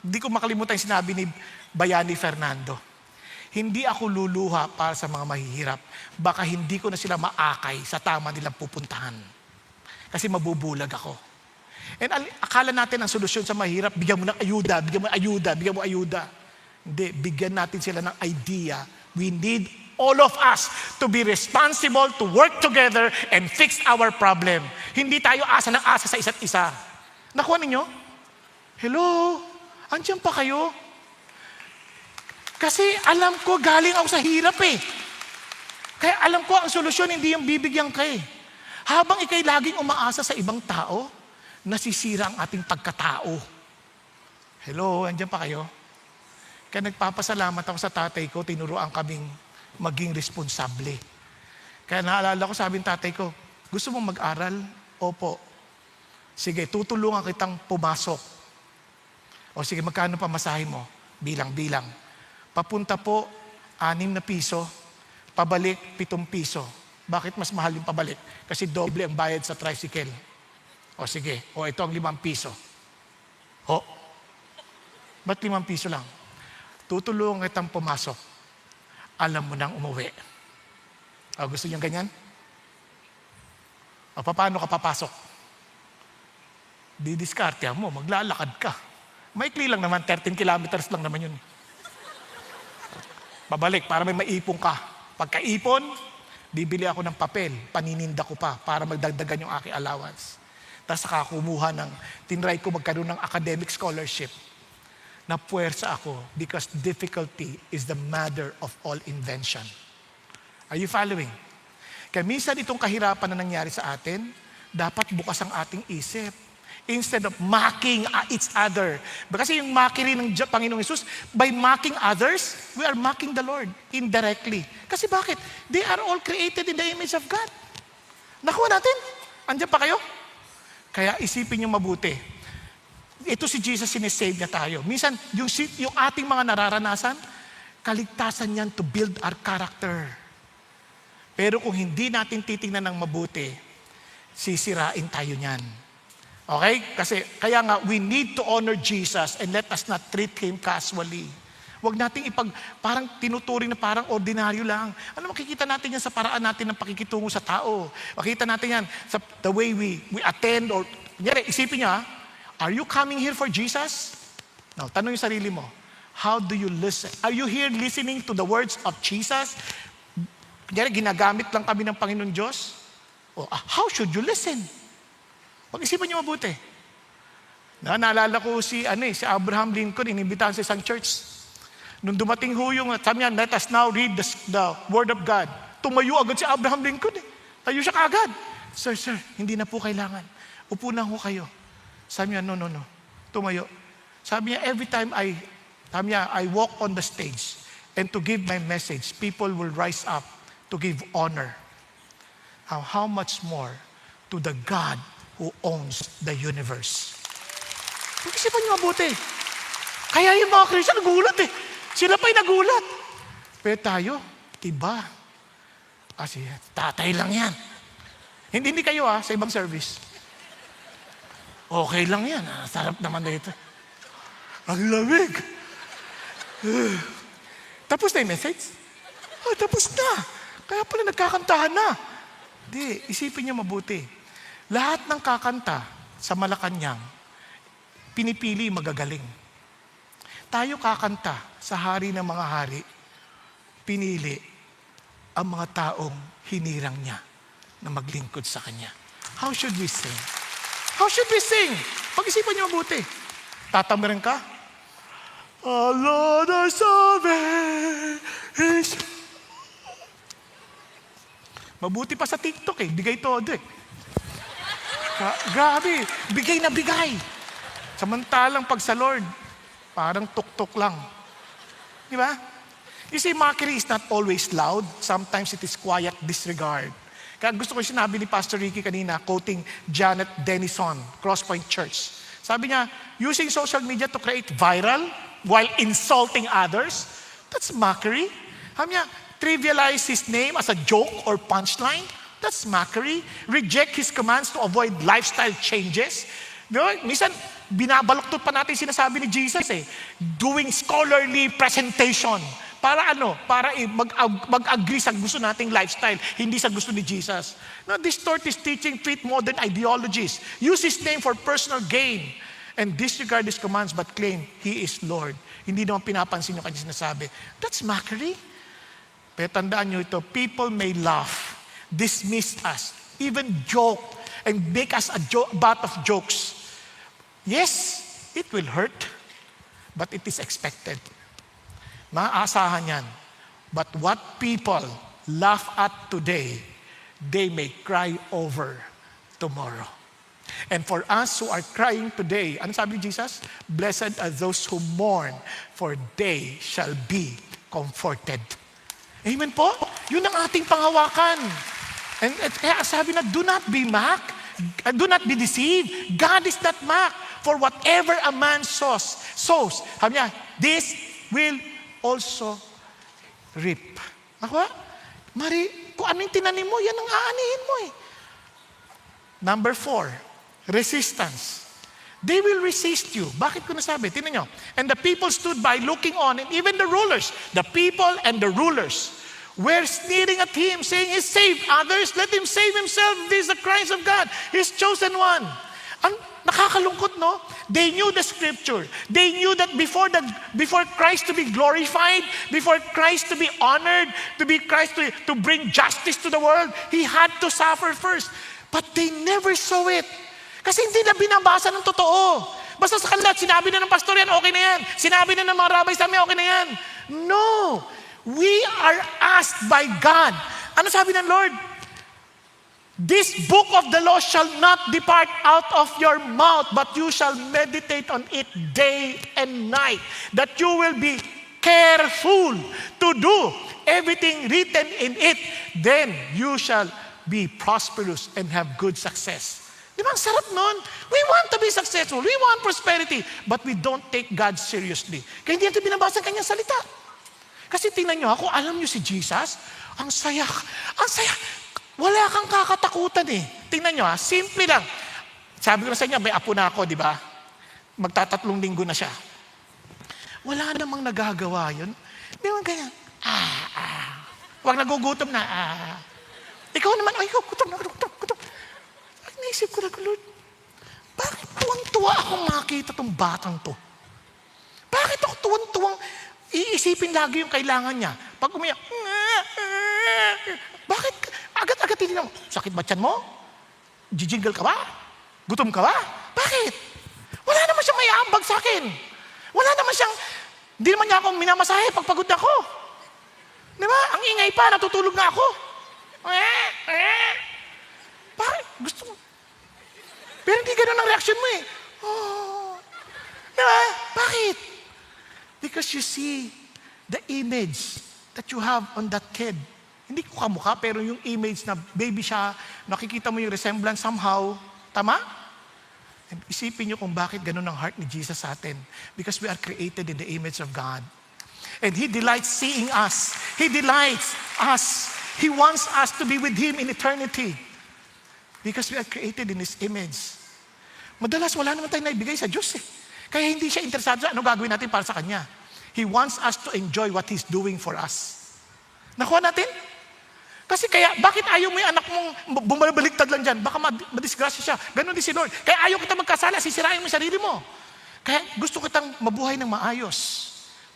Hindi ko makalimutan yung sinabi ni Bayani Fernando. Hindi ako luluha para sa mga mahihirap. Baka hindi ko na sila maakay sa tama nilang pupuntahan. Kasi mabubulag ako. And akala natin ang solusyon sa mahirap, bigyan mo ng ayuda, bigyan mo ayuda, bigyan mo ayuda. Hindi, bigyan natin sila ng idea. We need all of us to be responsible, to work together, and fix our problem. Hindi tayo asa ng asa sa isa't isa. Nakuha ninyo? Hello? Andiyan pa kayo? Kasi alam ko, galing ako sa hirap eh. Kaya alam ko, ang solusyon hindi yung bibigyan ka eh. Habang ikay laging umaasa sa ibang tao, nasisira ang ating pagkatao. Hello? Andiyan pa kayo? Kaya nagpapasalamat ako sa tatay ko, tinuruan kaming maging responsable. Kaya naalala ko, sabi ng tatay ko, gusto mong mag-aral? Opo. Sige, tutulungan kitang pumasok. O sige, magkano pa masahe mo? Bilang-bilang. Papunta po, 6 na piso. Pabalik, 7 piso. Bakit mas mahal yung pabalik? Kasi doble ang bayad sa tricycle. O sige, o ito ang 5 piso. O, ba't 5 piso lang? Tutulungan kitang pumasok. Alam mo nang umuwi. O, gusto niyang ganyan? O, paano ka papasok? Didiskarte mo, maglalakad ka. Maikli lang naman, 13 kilometers lang naman yun. Babalik, para may maipon ka. Pagkaipon, bibili ako ng papel, panininda ko pa para magdagdagan yung aking allowance. Tapos saka kumuha ng, tinry ko magkaroon ng academic scholarship. Napuwersa ako because difficulty is the mother of all invention. Are you following? Kaya minsan itong kahirapan na nangyari sa atin, dapat bukas ang ating isip. Instead of mocking each other. Kasi yung mockery ng Panginoong Hesus, by mocking others, we are mocking the Lord indirectly. Kasi bakit? They are all created in the image of God. Nakuha natin? Andiyan pa kayo? Kaya isipin niyo mabuti. Ito si Jesus, sinesave niya tayo. Minsan, yung ating mga nararanasan, kaligtasan yan to build our character. Pero kung hindi natin titingnan ng mabuti, sisirain tayo niyan. Okay? Kasi, kaya nga, we need to honor Jesus and let us not treat Him casually. Huwag nating parang tinuturing na parang ordinaryo lang. Ano, makikita natin yan sa paraan natin ng pakikitungo sa tao. Makikita natin yan sa the way we attend or, kunyari, isipin niya, are you coming here for Jesus? Now, tanong yung sarili mo, how do you listen? Are you here listening to the words of Jesus? Kunyari, ginagamit lang kami ng Panginoon Diyos? O, how should you listen? Pag-isipan niyo mabuti. Naalala ko si Abraham Lincoln, inimbitahan sa isang church. Nung dumating ho yung, sabi niya, let us now read the Word of God. Tumayo agad si Abraham Lincoln. Tayo siya kaagad. Sir, hindi na po kailangan. Upo na ho kayo. Sabi niya, no. Tumayo. Sabi niya, every time I walk on the stage and to give my message, people will rise up to give honor. How much more to the God who owns the universe. Pag-isipan niyo mabuti. Kaya yung mga Christian nagulat Sila pa'y nagulat. Pero tayo, iba. Kasi tatay lang yan. Hindi kayo sa ibang service. Okay lang yan. Sarap naman dito. Ang lamig. Tapos na yung message? Tapos na. Kaya pala nagkakantahan na. Hindi, isipin niyo mabuti. Lahat ng kakanta sa Malacanang, pinipili magagaling. Tayo kakanta sa hari ng mga hari, pinili ang mga taong hinirang niya na maglingkod sa kanya. How should we sing? How should we sing? Pag-isipan niyo mabuti. Tatamarin ka? Our Lord our salvation. Mabuti pa sa TikTok bigay todo Grabe, bigay na bigay. Samantalang pag sa Lord, parang tuk-tuk lang. Di ba? You see, mockery is not always loud. Sometimes it is quiet disregard. Kaya gusto ko sinabi ni Pastor Ricky kanina, quoting Janet Denison, Crosspoint Church. Sabi niya, using social media to create viral while insulting others, that's mockery. Sabi niya, trivialize His name as a joke or punchline, that's mockery. Reject His commands to avoid lifestyle changes. No? Minsan, binabaluktot pa natin sinasabi ni Jesus doing scholarly presentation. Para Para mag-agree sa gusto nating lifestyle, hindi sa gusto ni Jesus. Now, distort His teaching, fit modern ideologies, use His name for personal gain, and disregard His commands but claim He is Lord. Hindi naman pinapansin yung kanyang sinasabi. That's mockery. Pero tandaan nyo ito, people may laugh, dismiss us, even joke, and make us a butt of jokes. Yes, it will hurt, but it is expected. Maaasahan yan. But what people laugh at today, they may cry over tomorrow. And for us who are crying today, ano sabi ni Jesus? Blessed are those who mourn, for they shall be comforted. Amen po? Yun ang ating panghawakan. And kaya sabi na, do not be mocked. Do not be deceived. God is not mocked. For whatever a man sows, sabi niya, this will also reap. Ako, kung ano yung tinanim mo, yan ang aanihin mo eh. Number 4, resistance. They will resist you. Bakit ko nasabi? Tingnan nyo. And the people stood by looking on, and even the rulers, the people and the rulers, were sneering at him, saying, He saved others, let him save himself. This is the Christ of God, His chosen one. Ang nakakalungkot, no? They knew the scripture. They knew that before Christ to be glorified, before Christ to be honored, Christ to bring justice to the world, He had to suffer first. But they never saw it. Kasi hindi na binabasa ng totoo. Basta sa kanila, sinabi na ng pastor yan, okay na yan. Sinabi na ng mga rabbis namin, okay na yan. No. We are asked by God. Ano sabi ng Lord? This book of the law shall not depart out of your mouth, but you shall meditate on it day and night, that you will be careful to do everything written in it. Then you shall be prosperous and have good success. Di ba ang sarap nun? We want to be successful. We want prosperity. But we don't take God seriously. Kaya hindi natin binabasa ang kanyang salita. Kasi tingnan nyo, ako, alam nyo si Jesus, ang saya. Ang saya. Wala kang kakatakutan eh. Tingnan nyo simple lang. Sabi ko na sa inyo, may apo na ako, di ba? Magtatatlong linggo na siya. Wala namang nagagawa yun. Di ba ganyan? Huwag nagugutom na. Ikaw naman, ikaw, gutom. Naisip ko na, Lord, bakit tuwang-tuwa akong makita tong batang to? Bakit ako tuwang-tuwang iisipin lagi yung kailangan niya? Pag umiyak, bakit agad-agad tinignan mo? Sakit ba tiyan mo? Jijingle ka ba? Gutom ka ba? Bakit? Wala naman siyang may aambag sa akin. Wala naman siyang, hindi naman niya ako minamasahe pag pagod ako. Di ba? Ang ingay pa, natutulog na ako. Bakit? Gusto mo? Pero hindi ganun ang reaction mo eh. Diba? Bakit? Because you see the image that you have on that kid. Hindi ko kamukha, pero yung image na baby siya, nakikita mo yung resemblance somehow. Tama? And isipin nyo kung bakit ganun ang heart ni Jesus sa atin. Because we are created in the image of God. And He delights seeing us. He delights us. He wants us to be with Him in eternity. Because we are created in His image. Madalas, wala naman tayong naibigay sa Diyos eh. Kaya hindi siya interesado sa ano gagawin natin para sa Kanya. He wants us to enjoy what He's doing for us. Nakuha natin? Kasi kaya, bakit ayaw mo yung anak mong bumabaliktad lang dyan? Baka madisgrasya siya. Ganon din si Lord. Kaya ayaw kita magkasala, sisirain mo yung sarili mo. Kaya gusto kitang mabuhay ng maayos.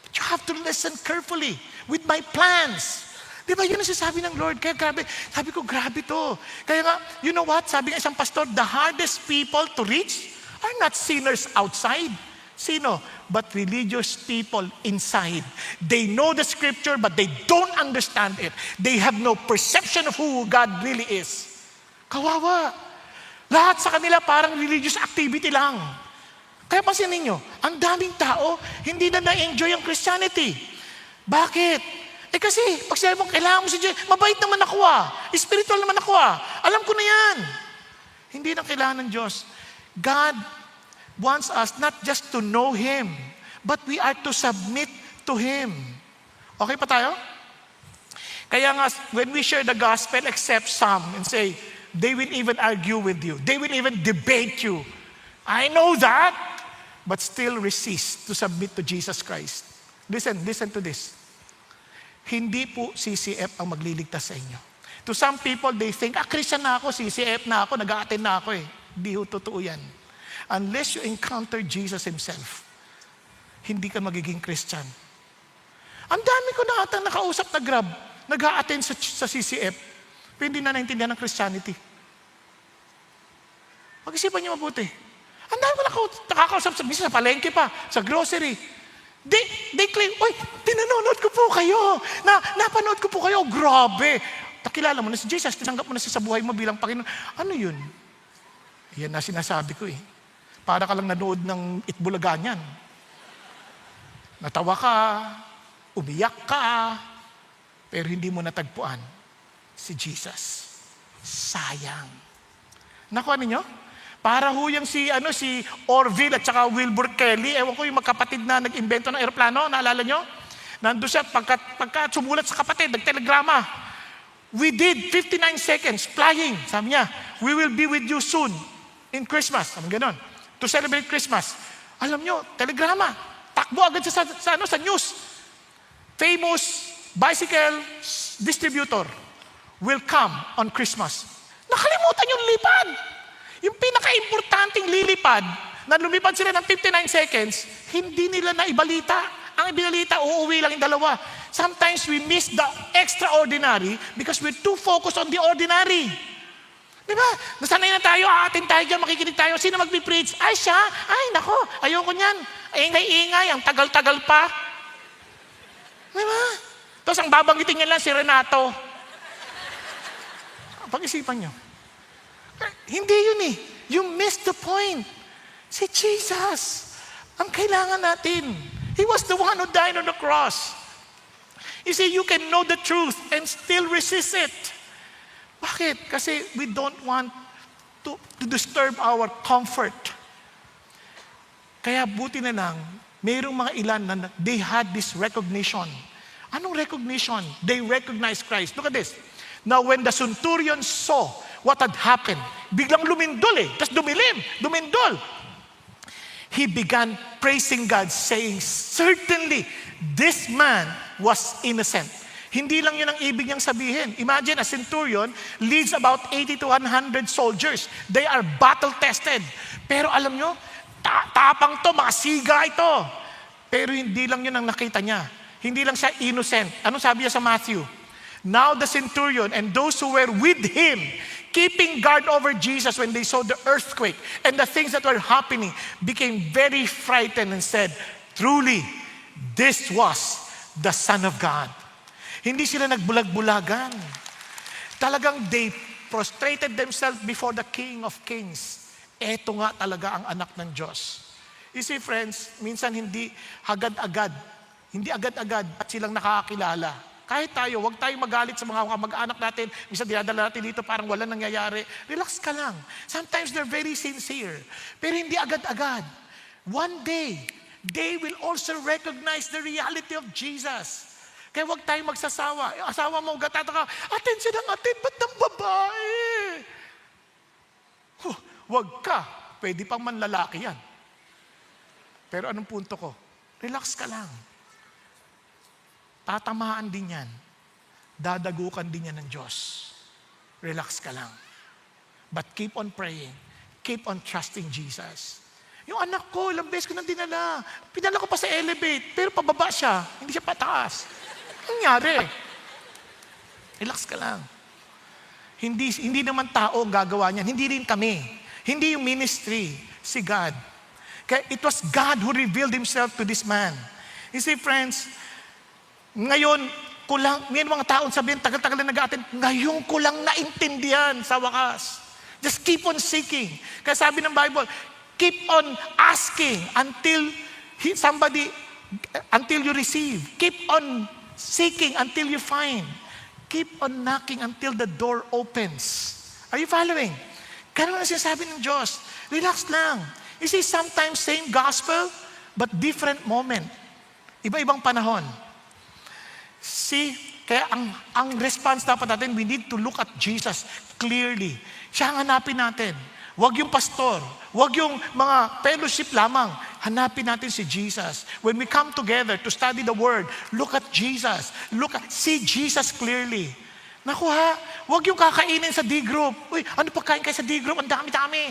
But you have to listen carefully with my plans. Di ba yun ang sinasabi ng Lord? Kaya grabe, sabi ko, grabe to. Kaya nga, you know what? Sabi ng isang pastor, the hardest people to reach are not sinners outside. Sino? But religious people inside. They know the scripture, but they don't understand it. They have no perception of who God really is. Kawawa. Lahat sa kanila parang religious activity lang. Kaya pansinin nyo, ang daming tao, hindi na na-enjoy ang Christianity. Bakit? Kasi, pag sinabi mo, kailangan mo si Jesus, mabait naman ako spiritual naman ako alam ko na yan. Hindi na kailangan ng Diyos. God wants us not just to know Him, but we are to submit to Him. Okay pa tayo? Kaya nga, when we share the gospel, except some, and say, they will even argue with you. They will even debate you. I know that, but still resist to submit to Jesus Christ. Listen to this. Hindi po CCF ang magliligtas sa inyo. To some people, they think, Christian na ako, CCF na ako, nag-a-attend na ako eh. Hindi ho totoo yan. Unless you encounter Jesus Himself, hindi ka magiging Christian. Ang dami ko na atang nakausap na Grab, nag-a-attend sa CCF, pero hindi na naintindihan ng Christianity. Pag-isipan niyo mabuti. Ang dami ko nakakausap sa palengke pa, sa grocery. They claim, tinanonood ko po kayo. Napanood ko po kayo. Grabe. Nakilala mo na si Jesus, tinanggap mo na siya sa buhay mo bilang Panginoon. Ano yun? Yan na sinasabi ko eh. Para ka lang nanood ng Itbulaga niyan. Natawa ka, umiyak ka, pero hindi mo natagpuan si Jesus. Sayang. Nakuha ninyo? Para ho yung si Orville at saka Wilbur Kelly, ewan ko yung magkapatid na nag-invento ng aeroplano, naalala nyo? Nandun siya, pagka sumulat sa kapatid, nagtelegrama. We did 59 seconds flying. Sabi niya, we will be with you soon in Christmas. Sabi ganon. To celebrate Christmas. Alam nyo, telegrama. Takbo agad siya sa news. Famous bicycle distributor will come on Christmas. Nakalimutan yung lipad. Yung pinaka-importanting lilipad, na lumipad sila ng 59 seconds, hindi nila naibalita. Ang ibinalita, uuwi lang yung dalawa. Sometimes we miss the extraordinary because we're too focused on the ordinary. Di ba? Nasanay na tayo, aatin tayo dyan, makikinig tayo. Sino magpipreach? Ay, siya? Ay, nako, ayoko niyan. Ingay-ingay, ang tagal-tagal pa. Di ba? Tapos ang babanggitin niya lang si Renato. Pag-isipan niyo. Hindi yun eh. You missed the point. Si Jesus, ang kailangan natin. He was the one who died on the cross. You see, you can know the truth and still resist it. Bakit? Kasi we don't want to disturb our comfort. Kaya buti na lang, mayroong mga ilan na they had this recognition. Anong recognition? They recognized Christ. Look at this. Now, when the centurion saw what had happened, biglang lumindol tapos dumindol. He began praising God, saying, certainly, this man was innocent. Hindi lang yun ang ibig niyang sabihin. Imagine, a centurion leads about 80 to 100 soldiers. They are battle-tested. Pero alam nyo, tapang to, makasiga ito. Pero hindi lang yun ang nakita niya. Hindi lang siya innocent. Ano sabi niya sa Matthew? Now the centurion and those who were with him, keeping guard over Jesus when they saw the earthquake and the things that were happening, became very frightened and said, truly, this was the Son of God. Hindi sila nagbulag-bulagan. Talagang they prostrated themselves before the King of Kings. Eto nga talaga ang anak ng Diyos. You see, friends, minsan hindi agad-agad at silang nakakakilala. Kahit tayo, huwag tayong magalit sa mga mag-anak natin. Minsan dinadala natin dito, parang wala nangyayari. Relax ka lang. Sometimes they're very sincere. Pero hindi agad-agad. One day, they will also recognize the reality of Jesus. Kaya huwag tayong magsasawa. Asawa mo, gatataka, atin silang atin, ba't ng babae? Huwag ka. Pwede pang manlalaki yan. Pero anong punto ko? Relax ka lang. Tatamaan din yan. Dadagukan din yan ng Diyos. Relax ka lang. But keep on praying. Keep on trusting Jesus. Yung anak ko, ilang beses ko nang dinala. Pinala ko pa sa elevate, pero pababa siya. Hindi siya pataas. Anong nangyari? Relax ka lang. Hindi naman tao ang gagawa niyan. Hindi rin kami. Hindi yung ministry. Si God. Kaya it was God who revealed Himself to this man. You see, friends, ngayon mga taon sabihin, tagal-tagal na nag-attend, ngayon ko lang naintindihan sa wakas. Just keep on seeking. Kaya sabi ng Bible, keep on asking until you receive. Keep on seeking until you find. Keep on knocking until the door opens. Are you following? Ganun ang sinasabi ng Diyos. Relax lang. You see, sometimes same gospel, but different moment. Iba-ibang panahon. See, kaya ang response dapat natin, we need to look at Jesus clearly. Siya ang hanapin natin. Huwag yung pastor. Huwag yung mga fellowship lamang. Hanapin natin si Jesus. When we come together to study the Word, look at Jesus. See Jesus clearly. Naku ha, huwag yung kakainin sa D-group. Uy, ano pagkain kayo sa D-group? Ang dami-dami.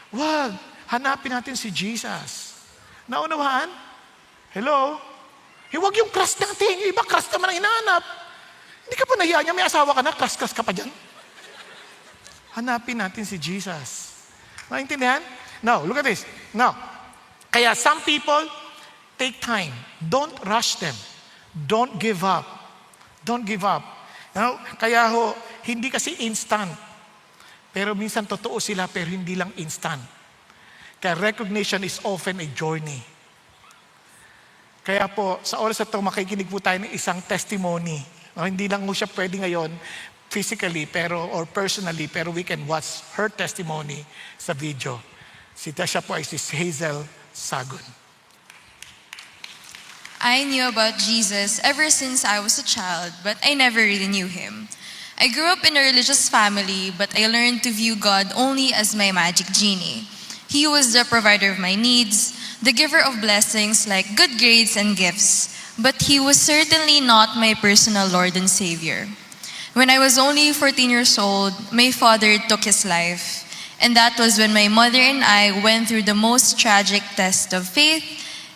Huwag. Hanapin natin si Jesus. Naunawaan? Hello? Huwag yung crush natin. Yung iba crush naman ang hinahanap. Hindi ka pa nahiya niya, may asawa ka na, crush ka pa dyan. Hanapin natin si Jesus. Naintindihan? Now, look at this. Now, kaya some people take time. Don't rush them. Don't give up. Don't give up. Now, kaya hindi kasi instant. Pero minsan totoo sila, pero hindi lang instant. Kaya recognition is often a journey. Kaya po, sa oras na ito, makikinig po tayo ng isang testimony. Hindi lang mo siya pwede ngayon physically or personally, pero we can watch her testimony sa video. Siya po ay si Hazel Sagun. I knew about Jesus ever since I was a child, but I never really knew him. I grew up in a religious family, but I learned to view God only as my magic genie. He was the provider of my needs, the giver of blessings like good grades and gifts, but he was certainly not my personal Lord and Savior. When I was only 14 years old, my father took his life, and that was when my mother and I went through the most tragic test of faith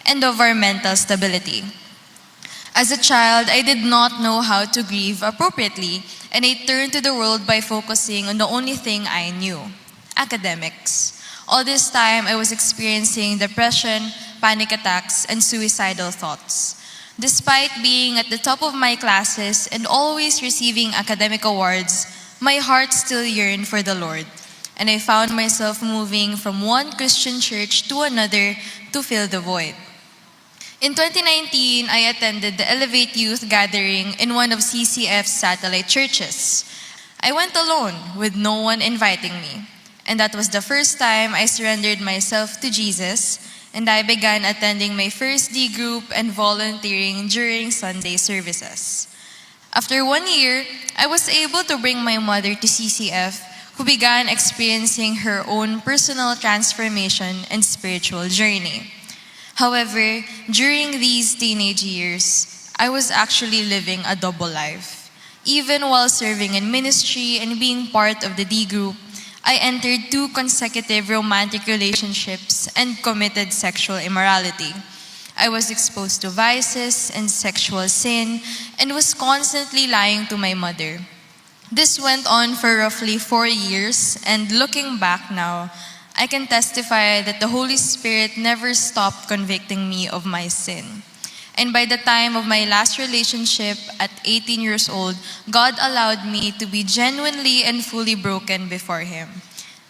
and of our mental stability. As a child, I did not know how to grieve appropriately, and I turned to the world by focusing on the only thing I knew: academics. All this time, I was experiencing depression, panic attacks, and suicidal thoughts. Despite being at the top of my classes and always receiving academic awards, my heart still yearned for the Lord, and I found myself moving from one Christian church to another to fill the void. In 2019, I attended the Elevate Youth Gathering in one of CCF's satellite churches. I went alone with no one inviting me, and that was the first time I surrendered myself to Jesus, and I began attending my first D group and volunteering during Sunday services. After 1 year, I was able to bring my mother to CCF, who began experiencing her own personal transformation and spiritual journey. However, during these teenage years, I was actually living a double life. Even while serving in ministry and being part of the D group, I entered 2 consecutive romantic relationships and committed sexual immorality. I was exposed to vices and sexual sin and was constantly lying to my mother. This went on for roughly 4 years, and looking back now, I can testify that the Holy Spirit never stopped convicting me of my sin. And by the time of my last relationship at 18 years old, God allowed me to be genuinely and fully broken before Him.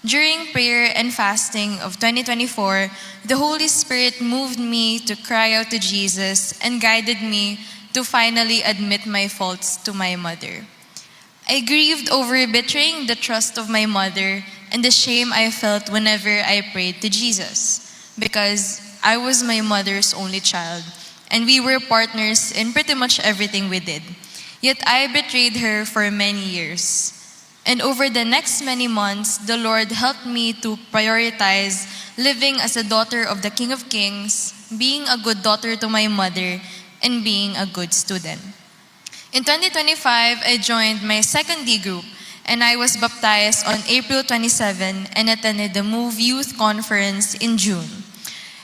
During prayer and fasting of 2024, the Holy Spirit moved me to cry out to Jesus and guided me to finally admit my faults to my mother. I grieved over betraying the trust of my mother and the shame I felt whenever I prayed to Jesus, because I was my mother's only child, and we were partners in pretty much everything we did. Yet I betrayed her for many years. And over the next many months, the Lord helped me to prioritize living as a daughter of the King of Kings, being a good daughter to my mother, and being a good student. In 2025, I joined my second D group, and I was baptized on April 27 and attended the Move Youth Conference in June.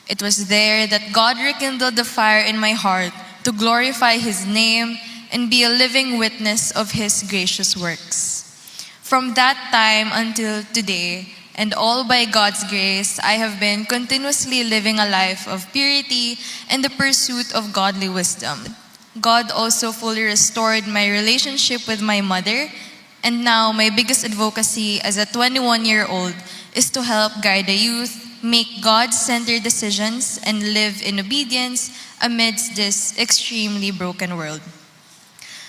It was there that God rekindled the fire in my heart to glorify His name and be a living witness of His gracious works. From that time until today, and all by God's grace, I have been continuously living a life of purity and the pursuit of godly wisdom. God also fully restored my relationship with my mother, and now my biggest advocacy as a 21-year-old is to help guide the youth, make God-centered decisions, and live in obedience amidst this extremely broken world.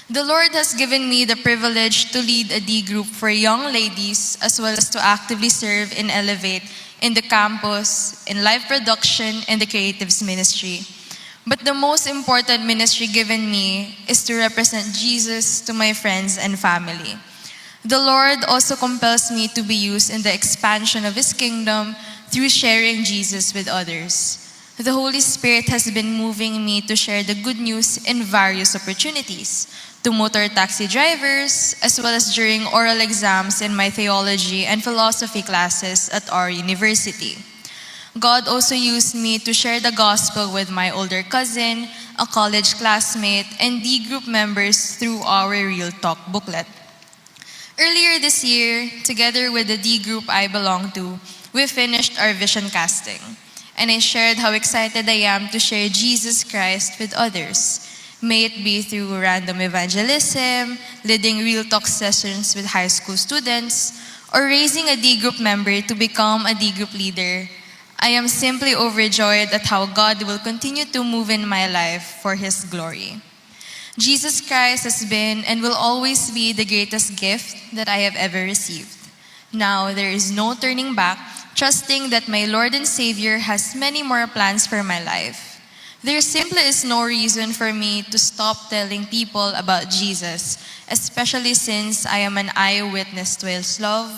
The Lord has given me the privilege to lead a D group for young ladies, as well as to actively serve in Elevate, in the campus, in live production, and the creatives ministry. But the most important ministry given me is to represent Jesus to my friends and family. The Lord also compels me to be used in the expansion of His kingdom through sharing Jesus with others. The Holy Spirit has been moving me to share the good news in various opportunities, to motor taxi drivers, as well as during oral exams in my theology and philosophy classes at our university. God also used me to share the gospel with my older cousin, a college classmate, and D group members through our Real Talk booklet. Earlier this year, together with the D group I belong to, we finished our vision casting, and I shared how excited I am to share Jesus Christ with others. May it be through random evangelism, leading Real Talk sessions with high school students, or raising a D group member to become a D group leader. I am simply overjoyed at how God will continue to move in my life for His glory. Jesus Christ has been and will always be the greatest gift that I have ever received. Now there is no turning back, trusting that my Lord and Savior has many more plans for my life. There simply is no reason for me to stop telling people about Jesus, especially since I am an eyewitness to His love,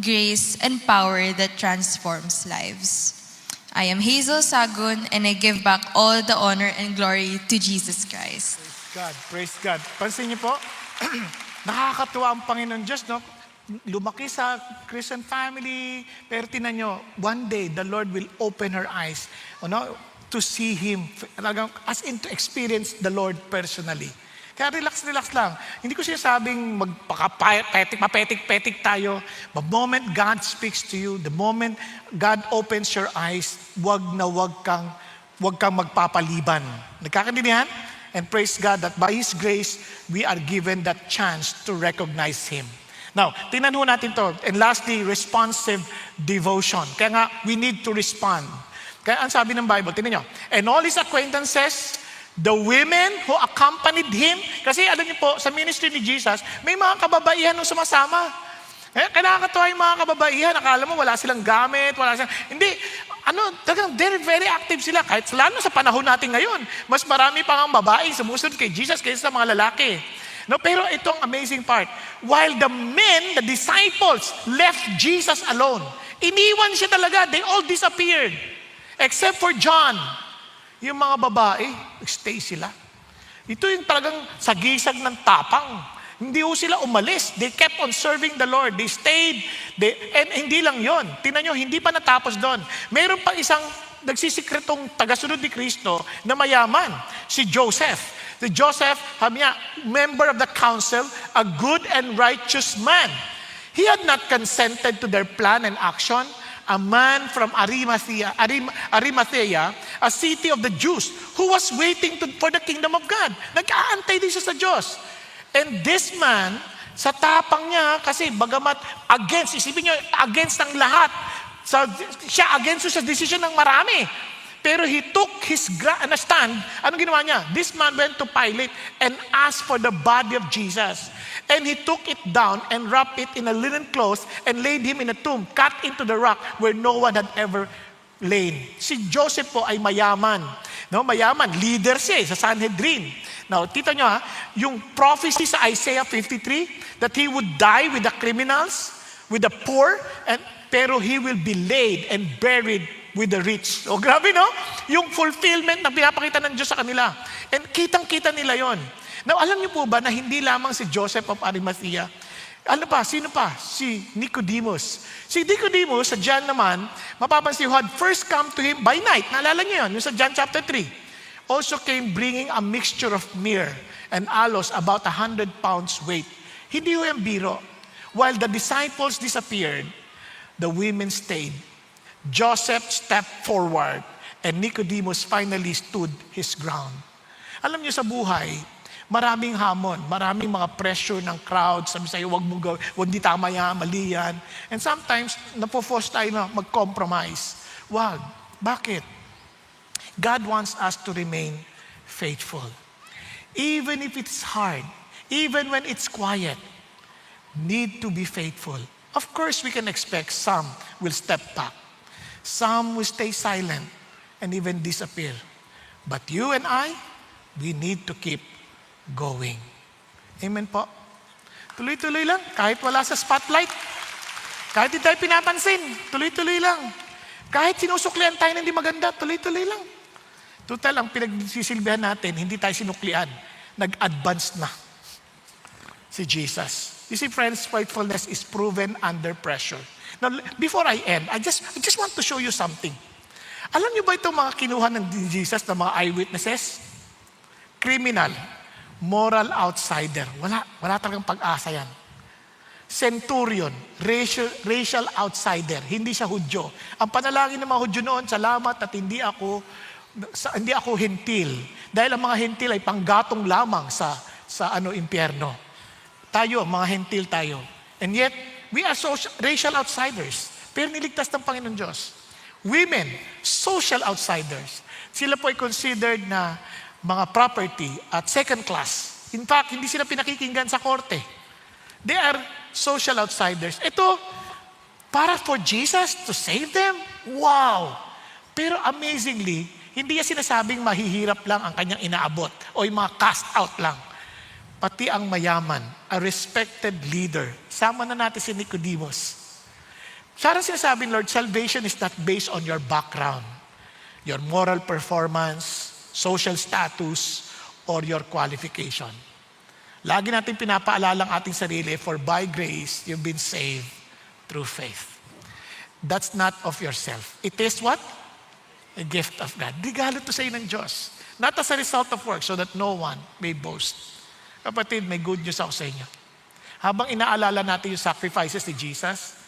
grace, and power that transforms lives. I am Hazel Sagun, and I give back all the honor and glory to Jesus Christ. Praise God. Pansin niyo po, nakakatuwa ang Panginoon Diyos, no? Lumaki sa Christian family, pero tinan nyo, one day, the Lord will open her eyes, to see Him, as in to experience the Lord personally. Kaya relax lang. Hindi ko sinasabing mapetik-petik tayo. The moment God speaks to you, the moment God opens your eyes, wag kang magpapaliban. Nagkakaintindihan? And praise God that by His grace, we are given that chance to recognize Him. Now, tingnan ho natin to. And lastly, responsive devotion. Kaya nga, we need to respond. Kaya ang sabi ng Bible, tingnan nyo, and all His acquaintances, the women who accompanied Him, kasi alam niyo po, sa ministry ni Jesus, may mga kababaihan nung sumasama. Kaya nakakatawa yung mga kababaihan, akala mo wala silang gamit, hindi, talagang very, very active sila. Kahit lalo sa panahon natin ngayon, mas marami pang ang babae sumusunod kay Jesus kaysa sa mga lalaki. No, pero itong amazing part, while the men, the disciples, left Jesus alone, iniwan siya talaga, they all disappeared. Except for John. Yung mga babae, stay sila. Ito yung talagang sagisag ng tapang. Hindi ho sila umalis. They kept on serving the Lord. They stayed. And hindi lang yon. Tingnan nyo, hindi pa natapos doon. Mayroon pang isang nagsisikretong tagasunod ni Kristo na mayaman, si Joseph. Si Joseph, member of the council, a good and righteous man. He had not consented to their plan and action. A man from Arimathea, a city of the Jews, who was waiting for the kingdom of God. Nag-aantay din siya sa Diyos. And this man, sa tapang niya, kasi bagamat isipin niyo, against ng lahat, siya against sa decision ng marami. Pero he took his stand. Anong ginawa niya? This man went to Pilate and asked for the body of Jesus. And he took it down and wrapped it in a linen cloth and laid him in a tomb cut into the rock where no one had ever lain. Si Joseph po ay mayaman. No, mayaman, leader siya sa Sanhedrin. Now, tita nyo yung prophecy sa Isaiah 53 that he would die with the criminals, with the poor, pero he will be laid and buried with the rich. O grabe, no? Yung fulfillment na pinapakita ng Diyos sa kanila. And kitang-kita nila yon. Now, alam niyo po ba na hindi lamang si Joseph of Arimathea, sino pa? Si Nicodemus. Si Nicodemus, sa John naman, mapapansin who had first come to him by night. Naalala niyo yun, yung sa John chapter 3. Also came bringing a mixture of myrrh and aloes about 100 pounds weight. Hindi ho yung biro. While the disciples disappeared, the women stayed. Joseph stepped forward and Nicodemus finally stood his ground. Alam niyo sa buhay, maraming hamon, maraming mga pressure ng crowd, sabi sa'yo, wag di tama yan, mali yan. And sometimes, napo-force tayo na mag-compromise. Wag. Bakit? God wants us to remain faithful. Even if it's hard, even when it's quiet, need to be faithful. Of course, we can expect some will step back. Some will stay silent and even disappear. But you and I, we need to keep going. Amen po. Tuloy-tuloy lang. Kahit wala sa spotlight. Kahit hindi tayo pinapansin. Tuloy-tuloy lang. Kahit sinusuklian tayo na hindi maganda, tuloy-tuloy lang. Total, ang pinagsisilbihan natin, hindi tayo sinuklian. Nag-advance na si Jesus. You see, friends, faithfulness is proven under pressure. Now, before I end, I just want to show you something. Alam niyo ba itong mga kinuha ng Jesus na mga eyewitnesses? Criminal, moral outsider. Wala talagang pag-asa yan. Centurion, racial outsider. Hindi siya Hudyo. Ang panalangin ng mga Hudyo noon, salamat at hindi ako hentil. Dahil ang mga hentil ay panggatong lamang sa impyerno. Tayo, mga hentil tayo. And yet, we are racial outsiders. Pero niligtas ng Panginoon Diyos. Women, social outsiders. Sila po ay considered na mga property at second class. In fact, hindi sila pinakikinggan sa korte. They are social outsiders. Ito, Para for Jesus to save them? Wow! Pero amazingly, hindi niya sinasabing mahihirap lang ang kanyang inaabot o yung mga cast out lang. Pati ang mayaman, a respected leader. Sama na natin si Nicodemus. Sarang sinasabing, Lord, salvation is not based on your background, your moral performance, social status, or your qualification. Lagi natin pinapaalala ang ating sarili, for by grace, you've been saved through faith. That's not of yourself. It is what? A gift of God. Regalo to sa'yo ng Diyos. Not as a result of work, so that no one may boast. Kapatid, may good news ako sa inyo. Habang inaalala natin yung sacrifices ni Jesus,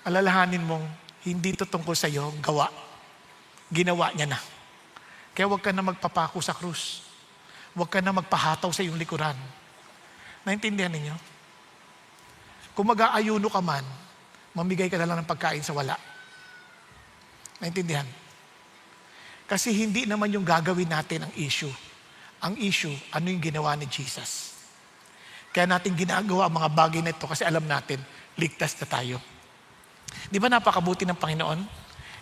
alalahanin mong hindi ito tungkol sa iyo, gawa. Ginawa niya na. Kaya huwag ka na magpapako sa krus. Huwag ka na magpahataw sa iyong likuran. Naintindihan ninyo? Kung mag-aayuno ka man, mamigay ka na lang ng pagkain sa wala. Naintindihan? Kasi hindi naman yung gagawin natin ang issue. Ang issue, ano yung ginawa ni Jesus. Kaya natin ginagawa ang mga bagay na ito kasi alam natin, ligtas na tayo. Di ba napakabuti ng Panginoon?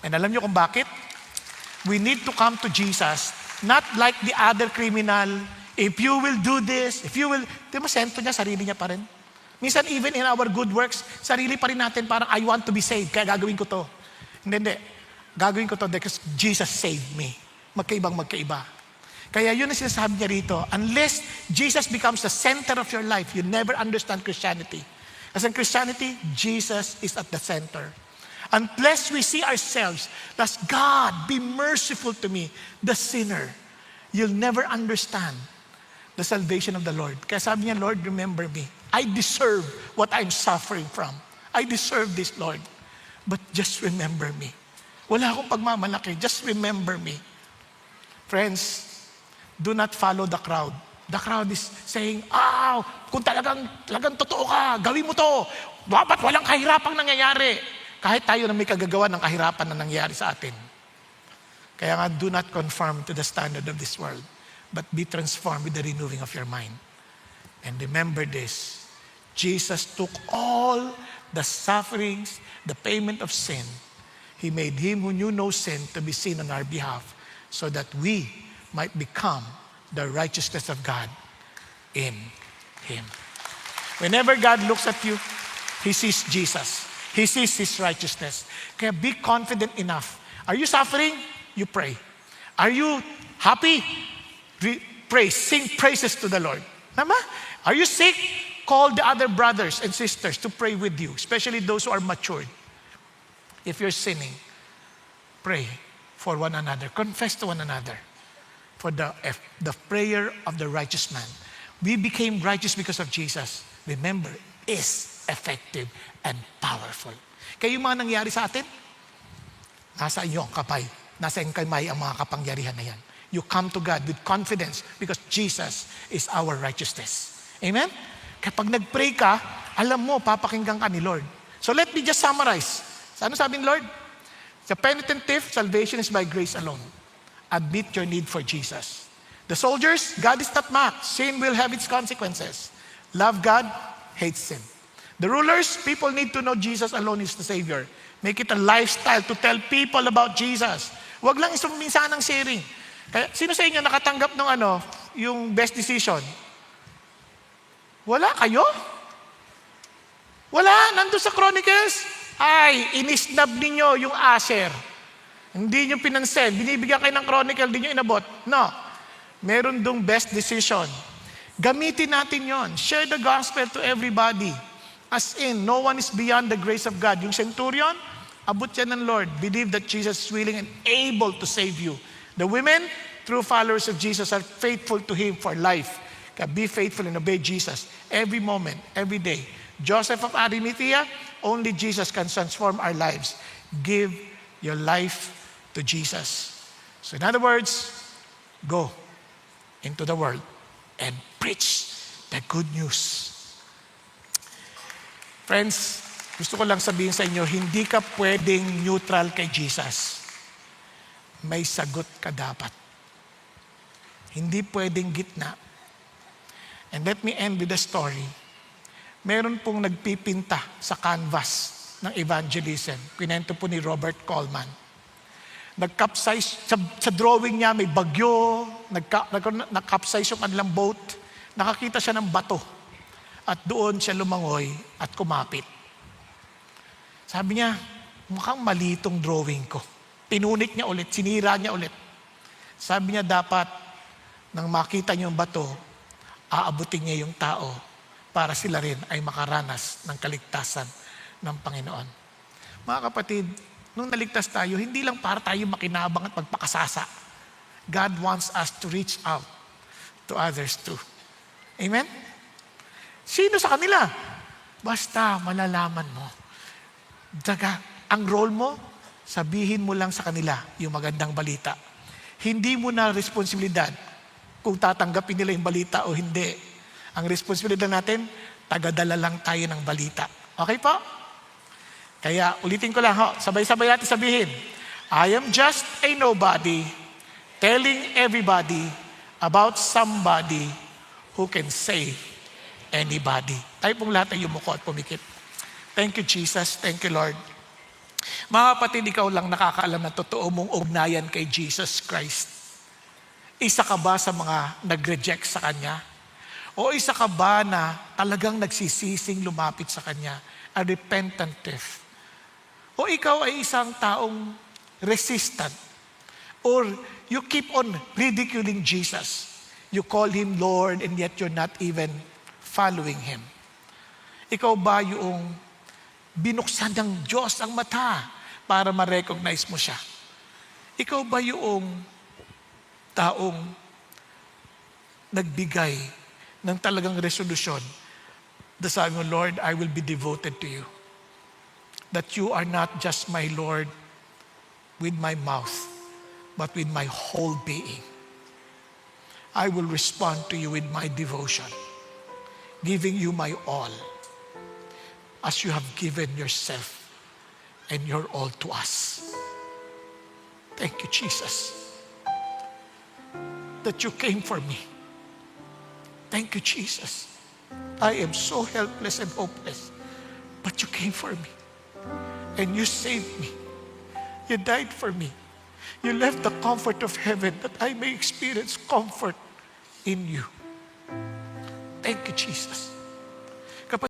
And alam niyo kung bakit? We need to come to Jesus, not like the other criminal. If you will do this, if you will, di ba sento niya, sarili niya pa rin. Minsan even in our good works, sarili pa rin natin parang I want to be saved, kaya gagawin ko to. Hindi. Gagawin ko to because Jesus saved me. Magkaiba. Kaya yun ang sinasabi niya rito, unless Jesus becomes the center of your life, you never understand Christianity. Kasi in Christianity, Jesus is at the center. Unless we see ourselves as God, be merciful to me, the sinner, you'll never understand the salvation of the Lord. Kaya sabi niya, Lord, remember me. I deserve what I'm suffering from. I deserve this, Lord. But just remember me. Wala akong pagmamalaki. Just remember me. Friends, do not follow the crowd. The crowd is saying, kung talagang totoo ka, gawin mo to. Dapat walang kahirapang nangyayari. Kahit tayo na may kagagawa ng kahirapan na nangyayari sa atin. Kaya nga, do not conform to the standard of this world, but be transformed with the renewing of your mind. And remember this, Jesus took all the sufferings, the payment of sin. He made Him who knew no sin to be sin on our behalf, so that we might become the righteousness of God in Him. Whenever God looks at you, He sees Jesus. He sees His righteousness. Kaya be confident enough. Are you suffering? You pray. Are you happy? Pray. Sing praises to the Lord. Tama? Are you sick? Call the other brothers and sisters to pray with you, especially those who are matured. If you're sinning, pray for one another. Confess to one another. For the prayer of the righteous man. We became righteous because of Jesus. Remember, is effective and powerful. Kaya yung mga nangyari sa atin, nasa iyo ang kamay. Nasa iyong kamay ang mga kapangyarihan na yan. You come to God with confidence because Jesus is our righteousness. Amen? Kapag nag-pray ka, alam mo, papakinggan ka ni Lord. So let me just summarize. Ano sabi ni Lord? The penitent thief, salvation is by grace alone. Admit your need for Jesus. The soldiers, God is not mocked. Sin will have its consequences. Love God, hate sin. The rulers, people need to know Jesus alone is the Savior. Make it a lifestyle to tell people about Jesus. Huwag lang isang minsan ng sharing. Kaya, sino sa inyo nakatanggap ng yung best decision? Wala kayo? Wala, nandun sa Chronicles. Ay, inisnab ninyo yung Asher. Hindi nyo pinansin. Binibigyan kayo ng Chronicle, hindi nyo inabot. No. Meron dong best decision. Gamitin natin yon. Share the gospel to everybody. As in, no one is beyond the grace of God. Yung centurion, abot yan ng Lord. Believe that Jesus is willing and able to save you. The women, true followers of Jesus, are faithful to Him for life. Kaya be faithful and obey Jesus every moment, every day. Joseph of Arimathea, only Jesus can transform our lives. Give your life to Jesus. So in other words, go into the world and preach the good news. Friends, gusto ko lang sabihin sa inyo, hindi ka pwedeng neutral kay Jesus. May sagot ka dapat. Hindi pwedeng gitna. And let me end with a story. Meron pong nagpipinta sa canvas. ng evangelism. Kwento po ni Robert Coleman. Nag-capsize, sa drawing niya may bagyo, nag-capsize yung kanilang boat, nakakita siya ng bato. At doon siya lumangoy at kumapit. Sabi niya, mukhang mali itong drawing ko. Pinunit niya ulit, sinira niya ulit. Sabi niya dapat, nang makita niyo yung bato, aabutin niya yung tao para sila rin ay makaranas ng kaligtasan ng Panginoon. Mga kapatid, nung naligtas tayo, hindi lang para tayo makinabang at magpakasasa. God wants us to reach out to others too. Amen? Sino sa kanila? Basta malalaman mo. Ang role mo, sabihin mo lang sa kanila yung magandang balita. Hindi mo na responsibilidad kung tatanggapin nila yung balita o hindi. Ang responsibilidad natin, tagadala lang tayo ng balita. Okay po? Kaya ulitin ko lang, sabay-sabay natin sabihin, I am just a nobody telling everybody about somebody who can save anybody. Tayo pong lahat ay yumuko at pumikit. Thank you, Jesus. Thank you, Lord. Mga kapatid, ikaw lang nakakaalam na totoo mong ugnayan kay Jesus Christ. Isa ka ba sa mga nag-reject sa Kanya? O isa ka ba na talagang nagsisising lumapit sa Kanya? A repentant thief? O ikaw ay isang taong resistant? Or you keep on ridiculing Jesus? You call Him Lord and yet you're not even following Him. Ikaw ba yung binuksan ng Diyos ang mata para ma-recognize mo siya? Ikaw ba yung taong nagbigay ng talagang resolusyon na sabi mo, Lord, I will be devoted to you. That you are not just my Lord with my mouth, but with my whole being. I will respond to you with my devotion, giving you my all, as you have given yourself and your all to us. Thank you, Jesus, that you came for me. Thank you, Jesus. I am so helpless and hopeless, but you came for me and you saved me. You died for me. You left the comfort of heaven that I may experience comfort in you. Thank you, Jesus.